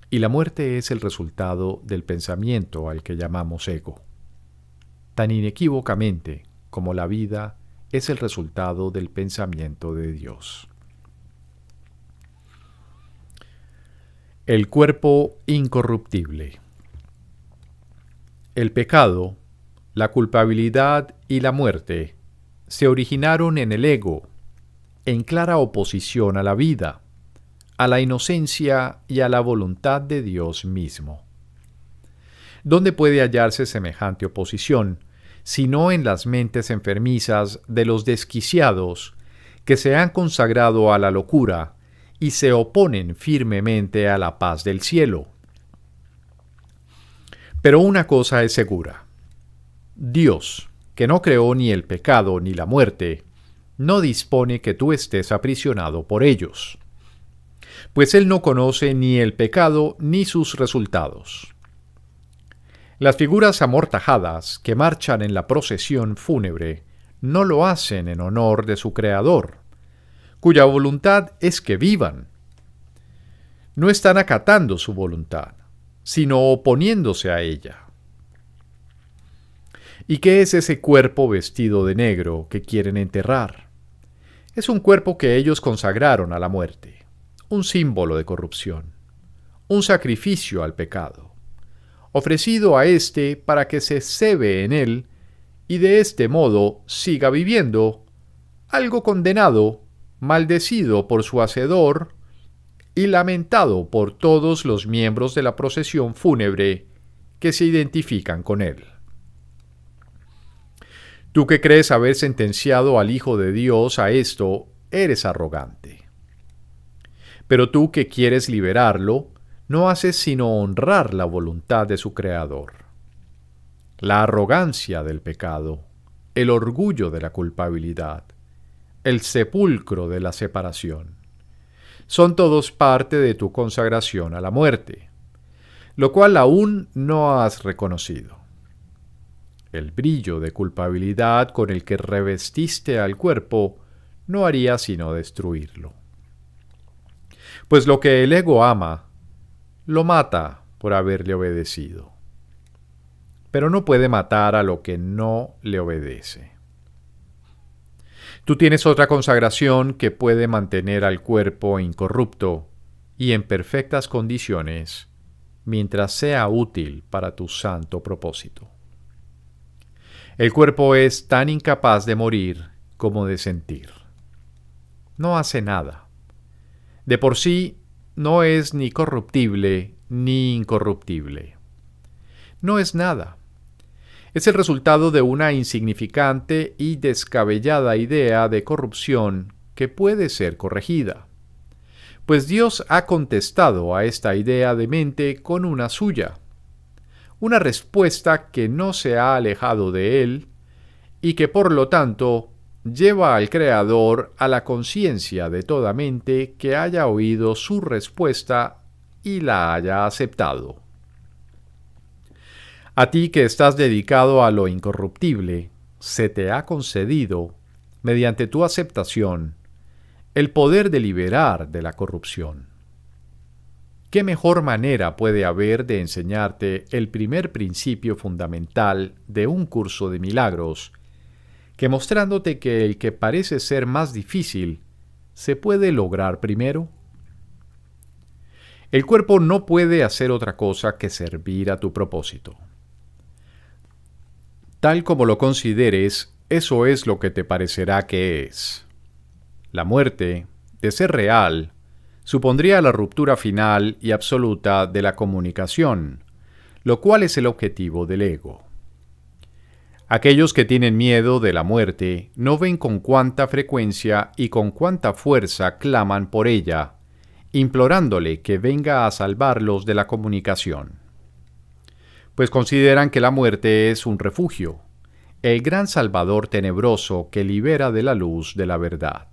Y la muerte es el resultado del pensamiento al que llamamos ego. Tan inequívocamente como la vida es el resultado del pensamiento de Dios. El cuerpo incorruptible. El pecado, la culpabilidad y la muerte se originaron en el ego, en clara oposición a la vida, a la inocencia y a la voluntad de Dios mismo. ¿Dónde puede hallarse semejante oposición, sino en las mentes enfermizas de los desquiciados que se han consagrado a la locura y se oponen firmemente a la paz del cielo? Pero una cosa es segura. Dios, que no creó ni el pecado ni la muerte, no dispone que tú estés aprisionado por ellos, pues Él no conoce ni el pecado ni sus resultados. Las figuras amortajadas que marchan en la procesión fúnebre no lo hacen en honor de su Creador, cuya voluntad es que vivan. No están acatando su voluntad, sino oponiéndose a ella. ¿Y qué es ese cuerpo vestido de negro que quieren enterrar? Es un cuerpo que ellos consagraron a la muerte, un símbolo de corrupción, un sacrificio al pecado, ofrecido a éste para que se cebe en él y de este modo siga viviendo, algo condenado, maldecido por su hacedor y lamentado por todos los miembros de la procesión fúnebre que se identifican con él. Tú que crees haber sentenciado al Hijo de Dios a esto, eres arrogante. Pero tú que quieres liberarlo, no haces sino honrar la voluntad de su Creador. La arrogancia del pecado, el orgullo de la culpabilidad, el sepulcro de la separación, son todos parte de tu consagración a la muerte, lo cual aún no has reconocido. El brillo de culpabilidad con el que revestiste al cuerpo no haría sino destruirlo. Pues lo que el ego ama, lo mata por haberle obedecido. Pero no puede matar a lo que no le obedece. Tú tienes otra consagración que puede mantener al cuerpo incorrupto y en perfectas condiciones mientras sea útil para tu santo propósito. El cuerpo es tan incapaz de morir como de sentir. No hace nada. De por sí no es ni corruptible ni incorruptible. No es nada. Es el resultado de una insignificante y descabellada idea de corrupción que puede ser corregida. Pues Dios ha contestado a esta idea demente con una suya, una respuesta que no se ha alejado de él y que por lo tanto lleva al Creador a la conciencia de toda mente que haya oído su respuesta y la haya aceptado. A ti que estás dedicado a lo incorruptible, se te ha concedido, mediante tu aceptación, el poder de liberar de la corrupción. ¿Qué mejor manera puede haber de enseñarte el primer principio fundamental de un curso de milagros que mostrándote que el que parece ser más difícil se puede lograr primero? El cuerpo no puede hacer otra cosa que servir a tu propósito. Tal como lo consideres, eso es lo que te parecerá que es. La muerte, de ser real, supondría la ruptura final y absoluta de la comunicación, lo cual es el objetivo del ego. Aquellos que tienen miedo de la muerte no ven con cuánta frecuencia y con cuánta fuerza claman por ella, implorándole que venga a salvarlos de la comunicación. Pues consideran que la muerte es un refugio, el gran salvador tenebroso que libera de la luz de la verdad.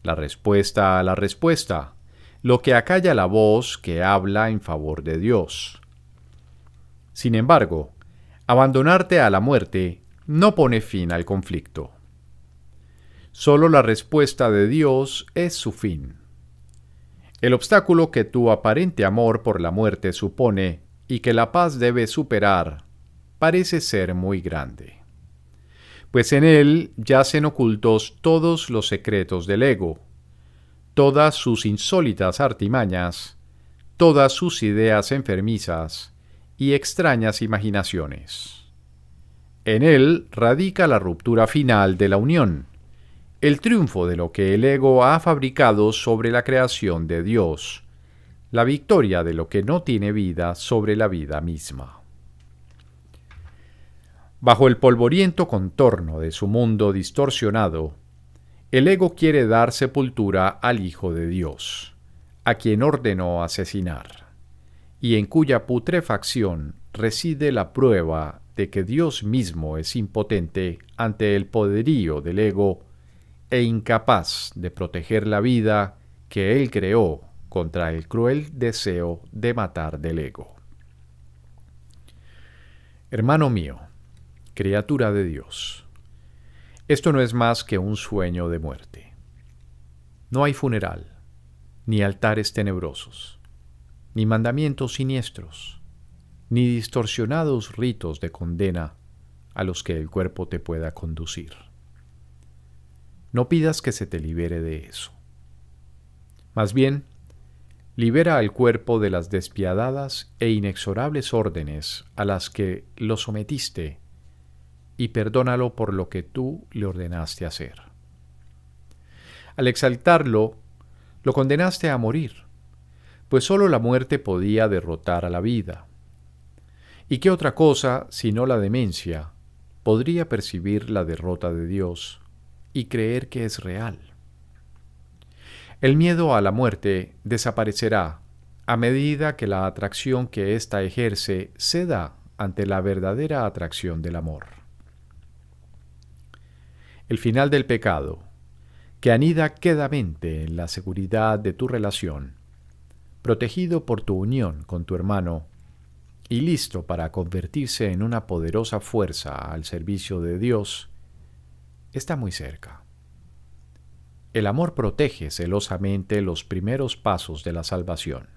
La respuesta a la respuesta, lo que acalla la voz que habla en favor de Dios. Sin embargo, abandonarte a la muerte no pone fin al conflicto. Solo la respuesta de Dios es su fin. El obstáculo que tu aparente amor por la muerte supone y que la paz debe superar parece ser muy grande, pues en él yacen ocultos todos los secretos del ego, todas sus insólitas artimañas, todas sus ideas enfermizas y extrañas imaginaciones. En él radica la ruptura final de la unión, el triunfo de lo que el ego ha fabricado sobre la creación de Dios, la victoria de lo que no tiene vida sobre la vida misma. Bajo el polvoriento contorno de su mundo distorsionado, el ego quiere dar sepultura al Hijo de Dios, a quien ordenó asesinar, y en cuya putrefacción reside la prueba de que Dios mismo es impotente ante el poderío del ego e incapaz de proteger la vida que Él creó contra el cruel deseo de matar del ego. Hermano mío, criatura de Dios, esto no es más que un sueño de muerte. No hay funeral, ni altares tenebrosos, ni mandamientos siniestros, ni distorsionados ritos de condena a los que el cuerpo te pueda conducir. No pidas que se te libere de eso. Más bien, libera al cuerpo de las despiadadas e inexorables órdenes a las que lo sometiste y perdónalo por lo que tú le ordenaste hacer. Al exaltarlo, lo condenaste a morir, pues sólo la muerte podía derrotar a la vida. ¿Y qué otra cosa, sino la demencia, podría percibir la derrota de Dios y creer que es real? El miedo a la muerte desaparecerá a medida que la atracción que ésta ejerce ceda ante la verdadera atracción del amor. El final del pecado, que anida quedamente en la seguridad de tu relación, protegido por tu unión con tu hermano y listo para convertirse en una poderosa fuerza al servicio de Dios, está muy cerca. El amor protege celosamente los primeros pasos de la salvación.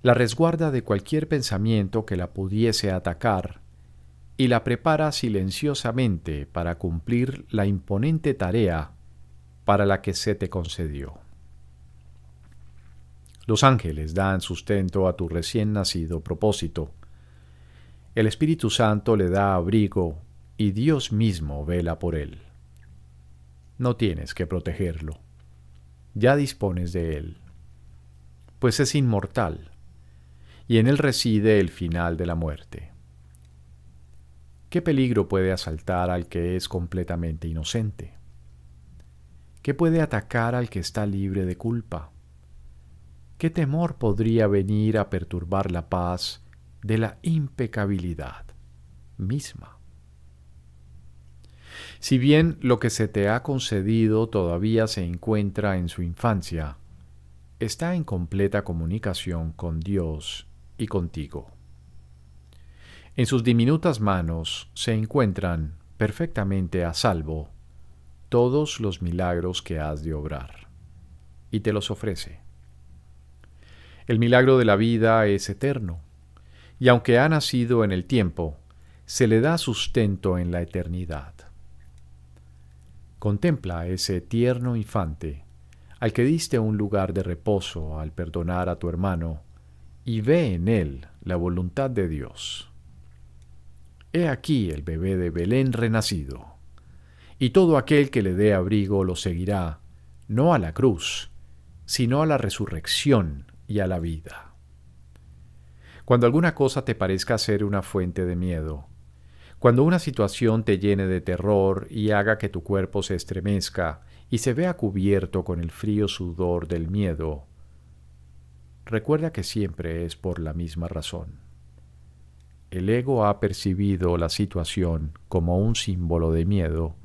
La resguarda de cualquier pensamiento que la pudiese atacar y la prepara silenciosamente para cumplir la imponente tarea para la que se te concedió. Los ángeles dan sustento a tu recién nacido propósito. El Espíritu Santo le da abrigo y Dios mismo vela por él. No tienes que protegerlo. Ya dispones de él, pues es inmortal, y en él reside el final de la muerte. ¿Qué peligro puede asaltar al que es completamente inocente? ¿Qué puede atacar al que está libre de culpa? ¿Qué temor podría venir a perturbar la paz de la impecabilidad misma. Si bien lo que se te ha concedido todavía se encuentra en su infancia, está en completa comunicación con Dios y contigo. En sus diminutas manos se encuentran, perfectamente a salvo, todos los milagros que has de obrar, y te los ofrece. El milagro de la vida es eterno, y aunque ha nacido en el tiempo, se le da sustento en la eternidad. Contempla a ese tierno infante, al que diste un lugar de reposo al perdonar a tu hermano, y ve en él la voluntad de Dios. He aquí el bebé de Belén renacido, y todo aquel que le dé abrigo lo seguirá, no a la cruz, sino a la resurrección y a la vida. Cuando alguna cosa te parezca ser una fuente de miedo, cuando una situación te llene de terror y haga que tu cuerpo se estremezca y se vea cubierto con el frío sudor del miedo, recuerda que siempre es por la misma razón. El ego ha percibido la situación como un símbolo de miedo,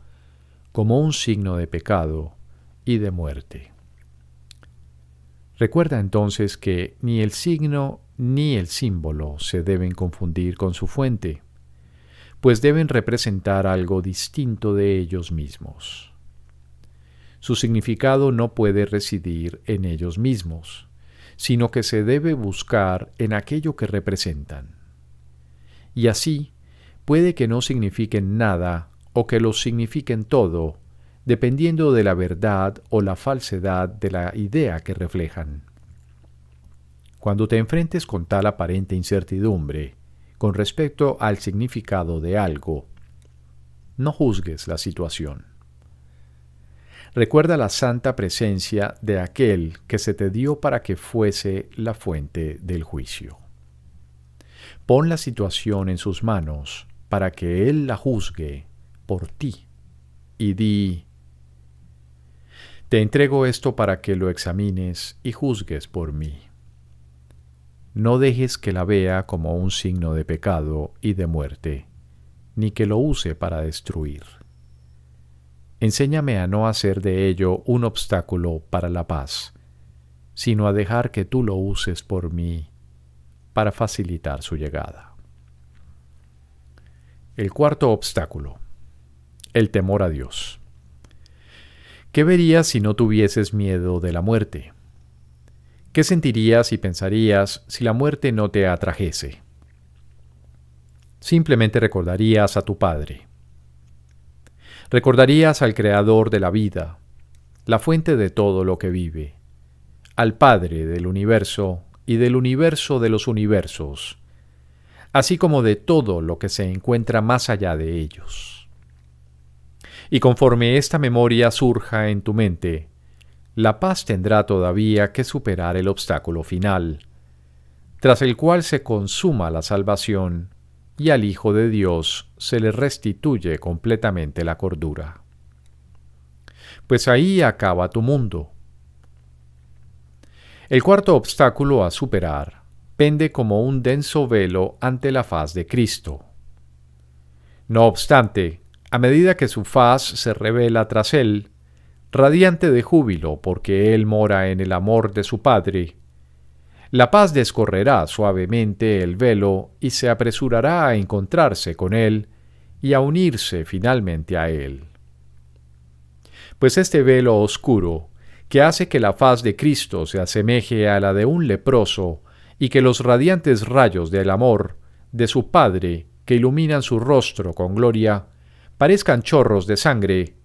como un signo de pecado y de muerte. Recuerda entonces que ni el signo ni el símbolo se deben confundir con su fuente, pues deben representar algo distinto de ellos mismos. Su significado no puede residir en ellos mismos, sino que se debe buscar en aquello que representan. Y así, puede que no signifiquen nada o que lo signifiquen todo, dependiendo de la verdad o la falsedad de la idea que reflejan. Cuando te enfrentes con tal aparente incertidumbre con respecto al significado de algo, no juzgues la situación. Recuerda la santa presencia de aquel que se te dio para que fuese la fuente del juicio. Pon la situación en sus manos para que Él la juzgue por ti y di: te entrego esto para que lo examines y juzgues por mí. No dejes que la vea como un signo de pecado y de muerte, ni que lo use para destruir. Enséñame a no hacer de ello un obstáculo para la paz, sino a dejar que tú lo uses por mí para facilitar su llegada. El cuarto obstáculo: el temor a Dios. ¿Qué verías si no tuvieses miedo de la muerte? ¿Qué sentirías y pensarías si la muerte no te atrajese? Simplemente recordarías a tu Padre. Recordarías al Creador de la vida, la fuente de todo lo que vive, al Padre del universo y del universo de los universos, así como de todo lo que se encuentra más allá de ellos. Y conforme esta memoria surja en tu mente, la paz tendrá todavía que superar el obstáculo final, tras el cual se consuma la salvación y al Hijo de Dios se le restituye completamente la cordura. Pues ahí acaba tu mundo. El cuarto obstáculo a superar pende como un denso velo ante la faz de Cristo. No obstante, a medida que su faz se revela tras él, radiante de júbilo porque él mora en el amor de su Padre, la paz descorrerá suavemente el velo y se apresurará a encontrarse con él y a unirse finalmente a él. Pues este velo oscuro, que hace que la faz de Cristo se asemeje a la de un leproso y que los radiantes rayos del amor de su Padre que iluminan su rostro con gloria parezcan chorros de sangre,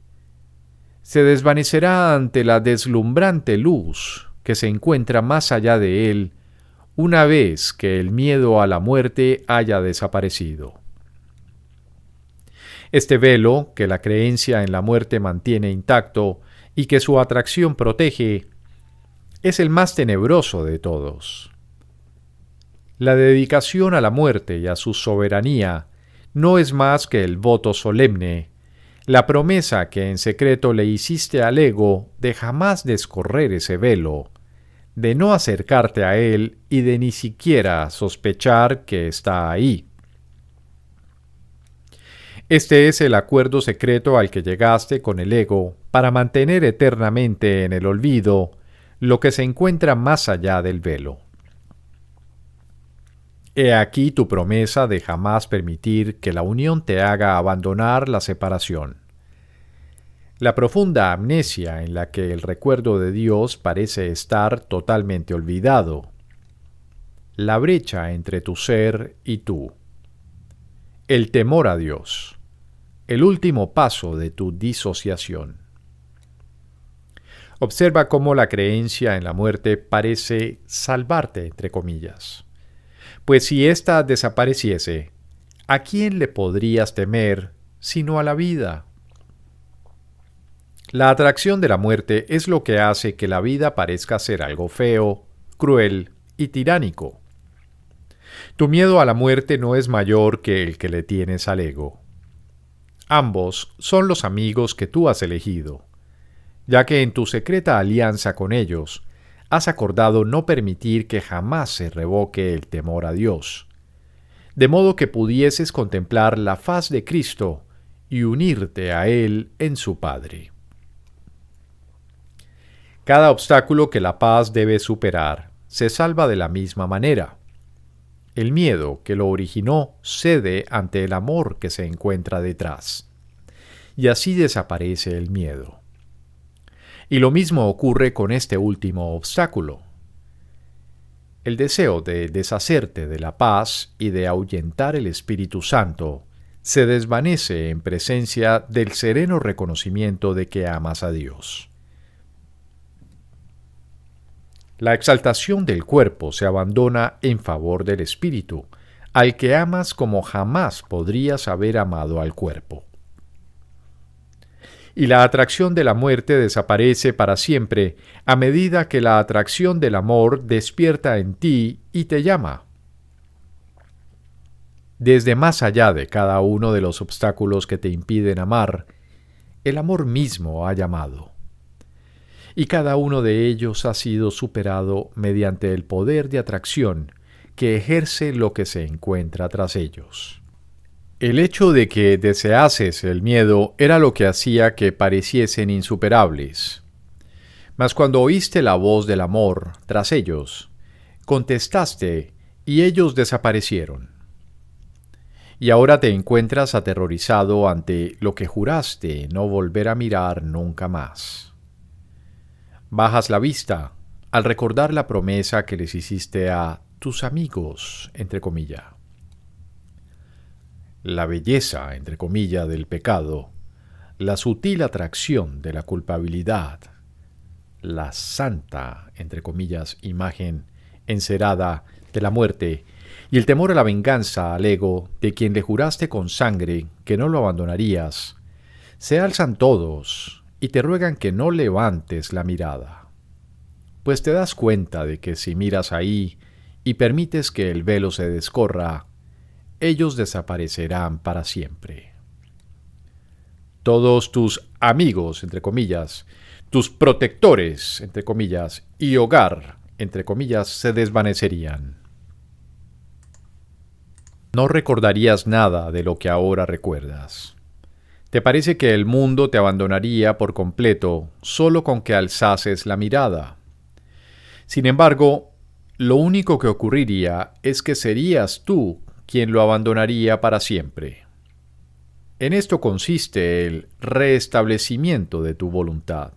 se desvanecerá ante la deslumbrante luz que se encuentra más allá de él una vez que el miedo a la muerte haya desaparecido. Este velo, que la creencia en la muerte mantiene intacto y que su atracción protege, es el más tenebroso de todos. La dedicación a la muerte y a su soberanía no es más que el voto solemne, la promesa que en secreto le hiciste al ego de jamás descorrer ese velo, de no acercarte a él y de ni siquiera sospechar que está ahí. Este es el acuerdo secreto al que llegaste con el ego para mantener eternamente en el olvido lo que se encuentra más allá del velo. He aquí tu promesa de jamás permitir que la unión te haga abandonar la separación. La profunda amnesia en la que el recuerdo de Dios parece estar totalmente olvidado. La brecha entre tu ser y tú. El temor a Dios. El último paso de tu disociación. Observa cómo la creencia en la muerte parece salvarte, entre comillas. Pues si ésta desapareciese, ¿a quién le podrías temer sino a la vida? La atracción de la muerte es lo que hace que la vida parezca ser algo feo, cruel y tiránico. Tu miedo a la muerte no es mayor que el que le tienes al ego. Ambos son los amigos que tú has elegido, ya que en tu secreta alianza con ellos has acordado no permitir que jamás se revoque el temor a Dios, de modo que pudieses contemplar la faz de Cristo y unirte a Él en su Padre. Cada obstáculo que la paz debe superar se salva de la misma manera. El miedo que lo originó cede ante el amor que se encuentra detrás. Y así desaparece el miedo. Y lo mismo ocurre con este último obstáculo. El deseo de deshacerte de la paz y de ahuyentar el Espíritu Santo se desvanece en presencia del sereno reconocimiento de que amas a Dios. La exaltación del cuerpo se abandona en favor del espíritu, al que amas como jamás podrías haber amado al cuerpo. Y la atracción de la muerte desaparece para siempre a medida que la atracción del amor despierta en ti y te llama. Desde más allá de cada uno de los obstáculos que te impiden amar, el amor mismo ha llamado. Y cada uno de ellos ha sido superado mediante el poder de atracción que ejerce lo que se encuentra tras ellos. El hecho de que deseases el miedo era lo que hacía que pareciesen insuperables. Mas cuando oíste la voz del amor tras ellos, contestaste y ellos desaparecieron. Y ahora te encuentras aterrorizado ante lo que juraste no volver a mirar nunca más. Bajas la vista al recordar la promesa que les hiciste a tus amigos, entre comillas. La belleza, entre comillas, del pecado, la sutil atracción de la culpabilidad, la santa, entre comillas, imagen encerada de la muerte y el temor a la venganza al ego de quien le juraste con sangre que no lo abandonarías, se alzan todos y te ruegan que no levantes la mirada, pues te das cuenta de que si miras ahí y permites que el velo se descorra, ellos desaparecerán para siempre. Todos tus amigos, entre comillas, tus protectores, entre comillas, y hogar, entre comillas, se desvanecerían. No recordarías nada de lo que ahora recuerdas. Te parece que el mundo te abandonaría por completo solo con que alzases la mirada. Sin embargo, lo único que ocurriría es que serías tú quien lo abandonaría para siempre. En esto consiste el restablecimiento de tu voluntad.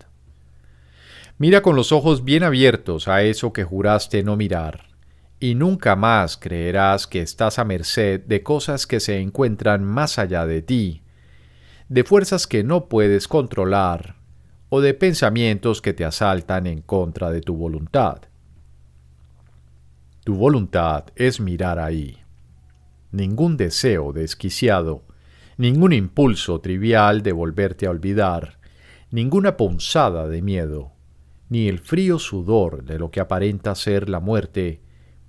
Mira con los ojos bien abiertos a eso que juraste no mirar, y nunca más creerás que estás a merced de cosas que se encuentran más allá de ti, de fuerzas que no puedes controlar o de pensamientos que te asaltan en contra de tu voluntad. Tu voluntad es mirar ahí. Ningún deseo desquiciado, ningún impulso trivial de volverte a olvidar, ninguna punzada de miedo, ni el frío sudor de lo que aparenta ser la muerte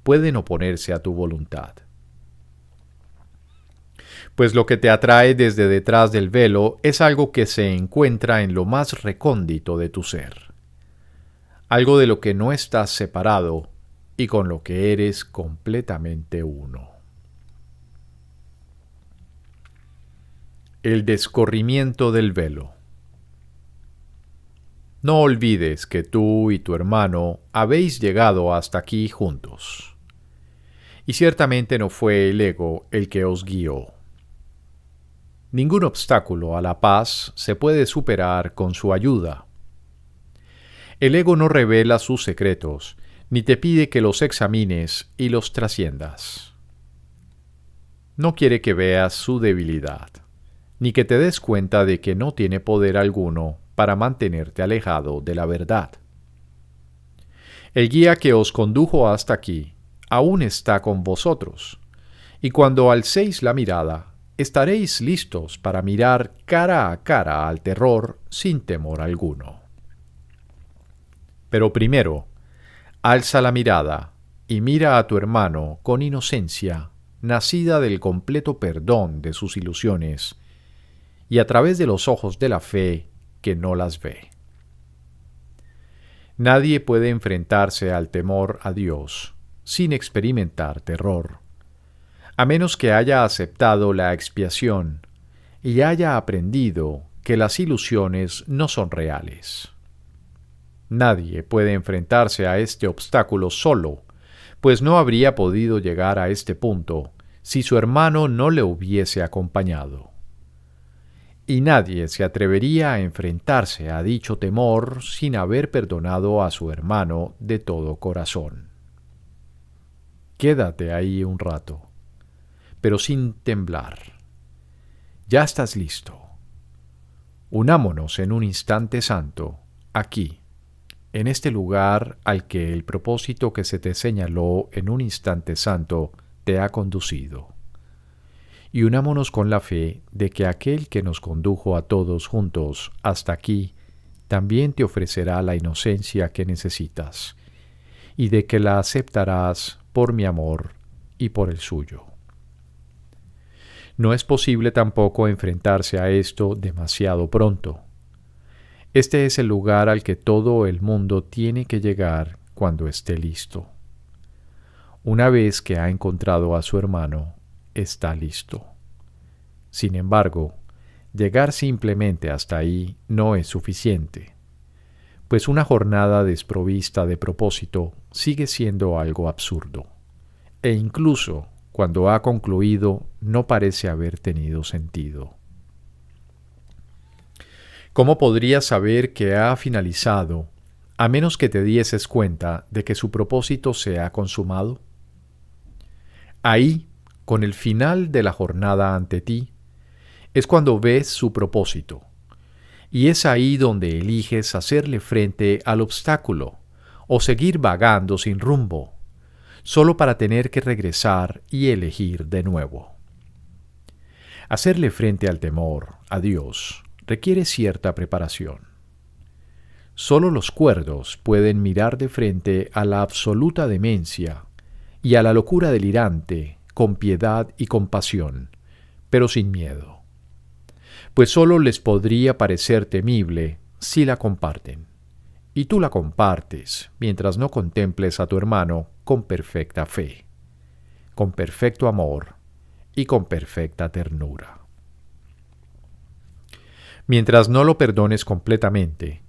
pueden oponerse a tu voluntad. Pues lo que te atrae desde detrás del velo es algo que se encuentra en lo más recóndito de tu ser. algo de lo que no estás separado y con lo que eres completamente uno. El descorrimiento del velo. No olvides que tú y tu hermano habéis llegado hasta aquí juntos. Y ciertamente no fue el ego el que os guió. Ningún obstáculo a la paz se puede superar con su ayuda. El ego no revela sus secretos, ni te pide que los examines y los trasciendas. No quiere que veas su debilidad, ni que te des cuenta de que no tiene poder alguno para mantenerte alejado de la verdad. El guía que os condujo hasta aquí aún está con vosotros, y cuando alcéis la mirada, estaréis listos para mirar cara a cara al terror sin temor alguno. Pero primero, alza la mirada y mira a tu hermano con inocencia, nacida del completo perdón de sus ilusiones, y a través de los ojos de la fe que no las ve. Nadie puede enfrentarse al temor a Dios sin experimentar terror, a menos que haya aceptado la expiación y haya aprendido que las ilusiones no son reales. Nadie puede enfrentarse a este obstáculo solo, pues no habría podido llegar a este punto si su hermano no le hubiese acompañado. Y nadie se atrevería a enfrentarse a dicho temor sin haber perdonado a su hermano de todo corazón. Quédate ahí un rato, pero sin temblar. Ya estás listo. Unámonos en un instante santo, aquí, en este lugar al que el propósito que se te señaló en un instante santo te ha conducido. Y unámonos con la fe de que aquel que nos condujo a todos juntos hasta aquí también te ofrecerá la inocencia que necesitas, y de que la aceptarás por mi amor y por el suyo. No es posible tampoco enfrentarse a esto demasiado pronto. Este es el lugar al que todo el mundo tiene que llegar cuando esté listo. Una vez que ha encontrado a su hermano, está listo. Sin embargo, llegar simplemente hasta ahí no es suficiente, pues una jornada desprovista de propósito sigue siendo algo absurdo, e incluso cuando ha concluido no parece haber tenido sentido. ¿Cómo podrías saber que ha finalizado a menos que te dieses cuenta de que su propósito se ha consumado? Ahí, con el final de la jornada ante ti, es cuando ves su propósito, y es ahí donde eliges hacerle frente al obstáculo o seguir vagando sin rumbo, solo para tener que regresar y elegir de nuevo. Hacerle frente al temor, a Dios, requiere cierta preparación. Solo los cuerdos pueden mirar de frente a la absoluta demencia y a la locura delirante con piedad y compasión, pero sin miedo, pues solo les podría parecer temible si la comparten, y tú la compartes mientras no contemples a tu hermano con perfecta fe, con perfecto amor y con perfecta ternura. Mientras no lo perdones completamente,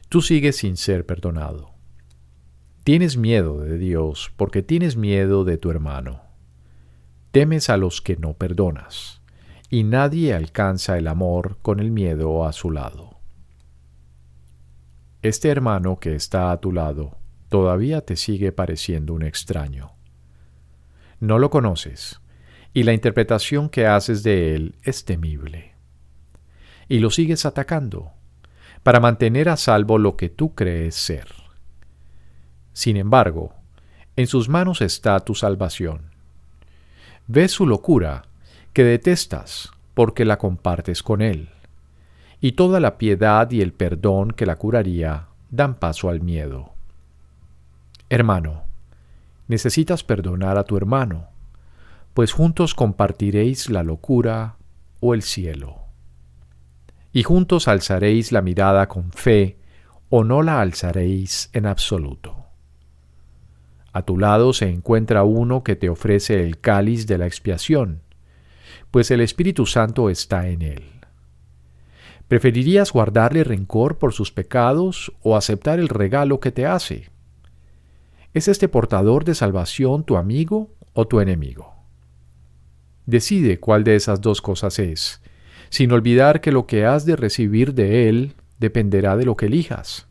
tú sigues sin ser perdonado. Tienes miedo de Dios porque tienes miedo de tu hermano. Temes a los que no perdonas, y nadie alcanza el amor con el miedo a su lado. Este hermano que está a tu lado todavía te sigue pareciendo un extraño. No lo conoces, y la interpretación que haces de él es temible. Y lo sigues atacando, para mantener a salvo lo que tú crees ser. Sin embargo, en sus manos está tu salvación. Ves su locura, que detestas porque la compartes con él, y toda la piedad y el perdón que la curaría dan paso al miedo. Hermano, necesitas perdonar a tu hermano, pues juntos compartiréis la locura o el cielo. Y juntos alzaréis la mirada con fe o no la alzaréis en absoluto. A tu lado se encuentra uno que te ofrece el cáliz de la expiación, pues el Espíritu Santo está en él. ¿Preferirías guardarle rencor por sus pecados o aceptar el regalo que te hace? ¿Es este portador de salvación tu amigo o tu enemigo? Decide cuál de esas dos cosas es, sin olvidar que lo que has de recibir de él dependerá de lo que elijas.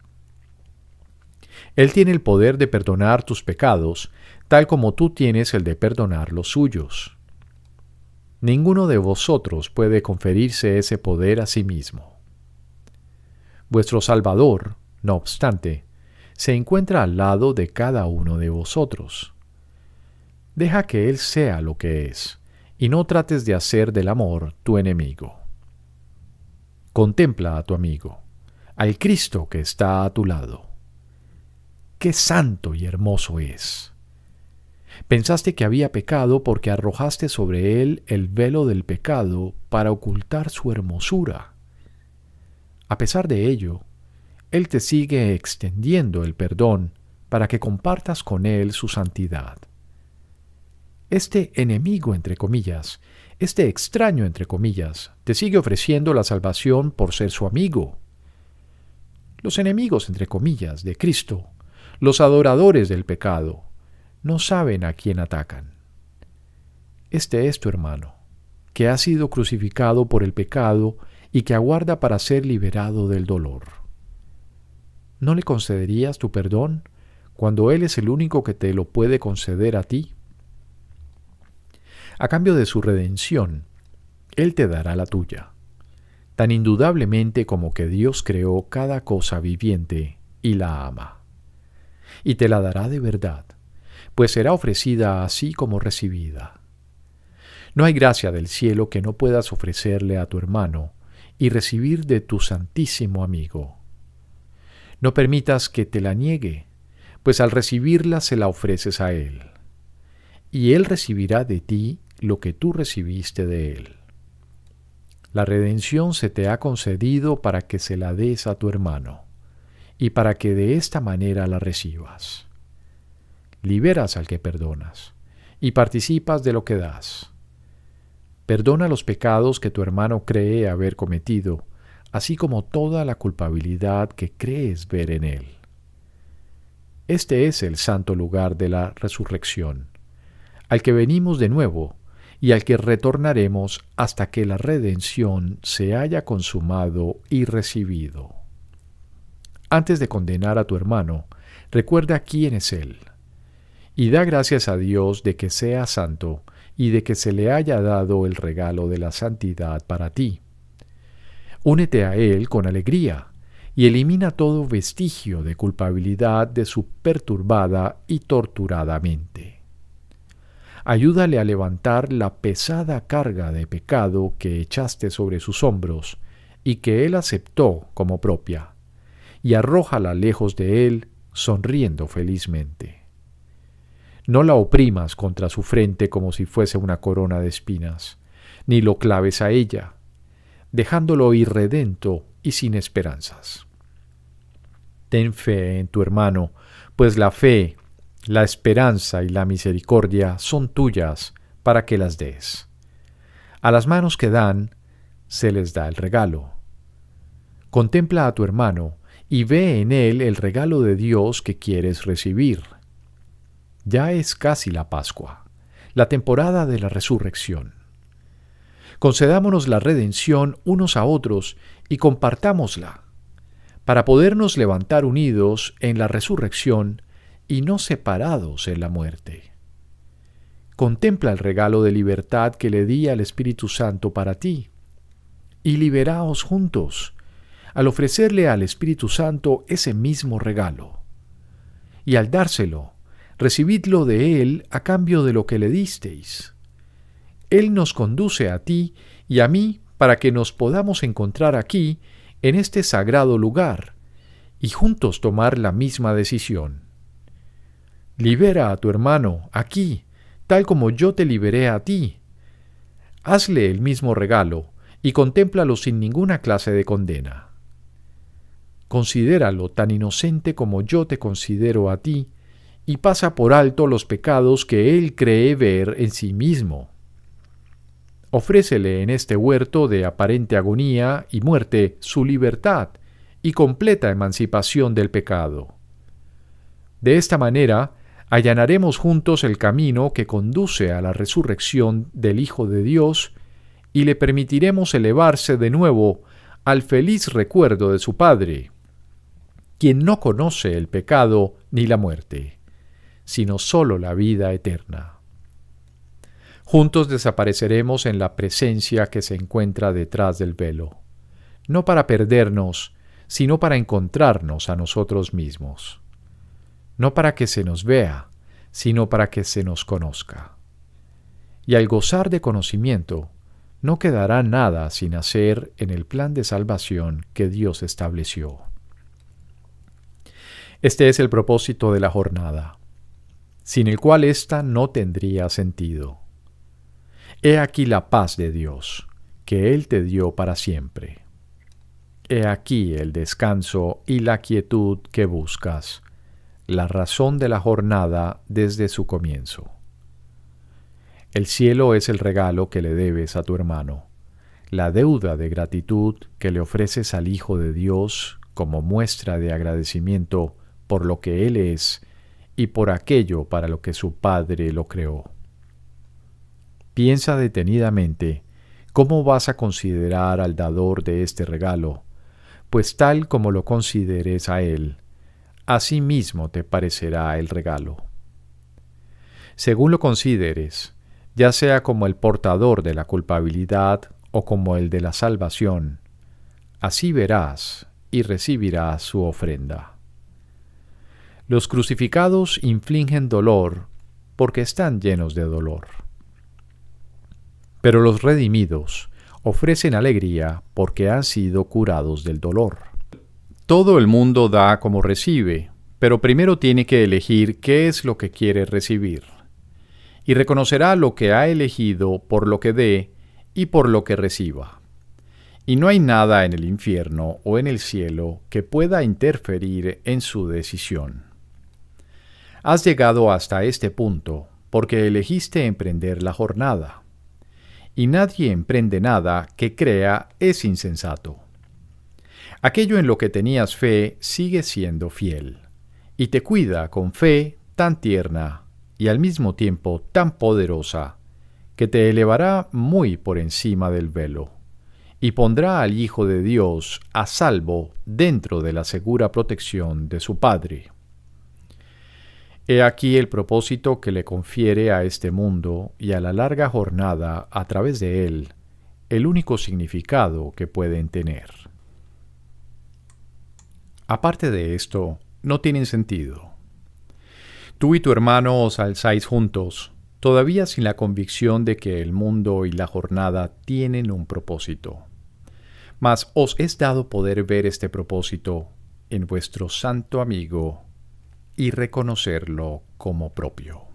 Él tiene el poder de perdonar tus pecados, tal como tú tienes el de perdonar los suyos. Ninguno de vosotros puede conferirse ese poder a sí mismo. Vuestro Salvador, no obstante, se encuentra al lado de cada uno de vosotros. Deja que Él sea lo que es, y no trates de hacer del amor tu enemigo. Contempla a tu amigo, al Cristo que está a tu lado. ¡Qué santo y hermoso es! Pensaste que había pecado porque arrojaste sobre él el velo del pecado para ocultar su hermosura. A pesar de ello, él te sigue extendiendo el perdón para que compartas con él su santidad. Este enemigo, entre comillas, este extraño, entre comillas, te sigue ofreciendo la salvación por ser su amigo. Los enemigos, entre comillas, de Cristo, los adoradores del pecado, no saben a quién atacan. Este es tu hermano, que ha sido crucificado por el pecado y que aguarda para ser liberado del dolor. ¿No le concederías tu perdón cuando Él es el único que te lo puede conceder a ti? A cambio de su redención, Él te dará la tuya, tan indudablemente como que Dios creó cada cosa viviente y la ama. Y te la dará de verdad, pues será ofrecida así como recibida. No hay gracia del cielo que no puedas ofrecerle a tu hermano y recibir de tu santísimo amigo. No permitas que te la niegue, pues al recibirla se la ofreces a él, y él recibirá de ti lo que tú recibiste de él. La redención se te ha concedido para que se la des a tu hermano, y para que de esta manera la recibas. Liberas al que perdonas, y participas de lo que das. Perdona los pecados que tu hermano cree haber cometido, así como toda la culpabilidad que crees ver en él. Este es el santo lugar de la resurrección, al que venimos de nuevo y al que retornaremos hasta que la redención se haya consumado y recibido. Antes de condenar a tu hermano, recuerda quién es él, y da gracias a Dios de que sea santo y de que se le haya dado el regalo de la santidad para ti. Únete a él con alegría y elimina todo vestigio de culpabilidad de su perturbada y torturada mente. Ayúdale a levantar la pesada carga de pecado que echaste sobre sus hombros y que él aceptó como propia, y arrójala lejos de él, sonriendo felizmente. No la oprimas contra su frente como si fuese una corona de espinas, ni lo claves a ella, dejándolo irredento y sin esperanzas. Ten fe en tu hermano, pues la fe, la esperanza y la misericordia son tuyas para que las des. A las manos que dan, se les da el regalo. Contempla a tu hermano y ve en él el regalo de Dios que quieres recibir. Ya es casi la Pascua, la temporada de la resurrección. Concedámonos la redención unos a otros y compartámosla, para podernos levantar unidos en la resurrección y no separados en la muerte. Contempla el regalo de libertad que le di al Espíritu Santo para ti, y liberaos juntos, al ofrecerle al Espíritu Santo ese mismo regalo. Y al dárselo, recibidlo de Él a cambio de lo que le disteis. Él nos conduce a ti y a mí para que nos podamos encontrar aquí, en este sagrado lugar, y juntos tomar la misma decisión. Libera a tu hermano aquí, tal como yo te liberé a ti. Hazle el mismo regalo y contémplalo sin ninguna clase de condena. Considéralo tan inocente como yo te considero a ti, y pasa por alto los pecados que él cree ver en sí mismo. Ofrécele en este huerto de aparente agonía y muerte su libertad y completa emancipación del pecado. De esta manera, allanaremos juntos el camino que conduce a la resurrección del Hijo de Dios y le permitiremos elevarse de nuevo al feliz recuerdo de su Padre, quien no conoce el pecado ni la muerte, sino sólo la vida eterna. Juntos desapareceremos en la presencia que se encuentra detrás del velo, no para perdernos, sino para encontrarnos a nosotros mismos. No para que se nos vea, sino para que se nos conozca. Y al gozar de conocimiento, no quedará nada sin hacer en el plan de salvación que Dios estableció. Este es el propósito de la jornada, sin el cual ésta no tendría sentido. He aquí la paz de Dios, que Él te dio para siempre. He aquí el descanso y la quietud que buscas, la razón de la jornada desde su comienzo. El cielo es el regalo que le debes a tu hermano, la deuda de gratitud que le ofreces al Hijo de Dios como muestra de agradecimiento por lo que Él es y por aquello para lo que su Padre lo creó. Piensa detenidamente cómo vas a considerar al dador de este regalo, pues tal como lo consideres a Él, así mismo te parecerá el regalo. Según lo consideres, ya sea como el portador de la culpabilidad o como el de la salvación, así verás y recibirás su ofrenda. Los crucificados infligen dolor porque están llenos de dolor. Pero los redimidos ofrecen alegría porque han sido curados del dolor. Todo el mundo da como recibe, pero primero tiene que elegir qué es lo que quiere recibir. Y reconocerá lo que ha elegido por lo que dé y por lo que reciba. Y no hay nada en el infierno o en el cielo que pueda interferir en su decisión. Has llegado hasta este punto porque elegiste emprender la jornada. Y nadie emprende nada que crea es insensato. Aquello en lo que tenías fe sigue siendo fiel, y te cuida con fe tan tierna y al mismo tiempo tan poderosa, que te elevará muy por encima del velo, y pondrá al Hijo de Dios a salvo dentro de la segura protección de su Padre. He aquí el propósito que le confiere a este mundo y a la larga jornada a través de él, el único significado que pueden tener. Aparte de esto, no tienen sentido. Tú y tu hermano os alzáis juntos, todavía sin la convicción de que el mundo y la jornada tienen un propósito. Mas os es dado poder ver este propósito en vuestro santo amigo y reconocerlo como propio.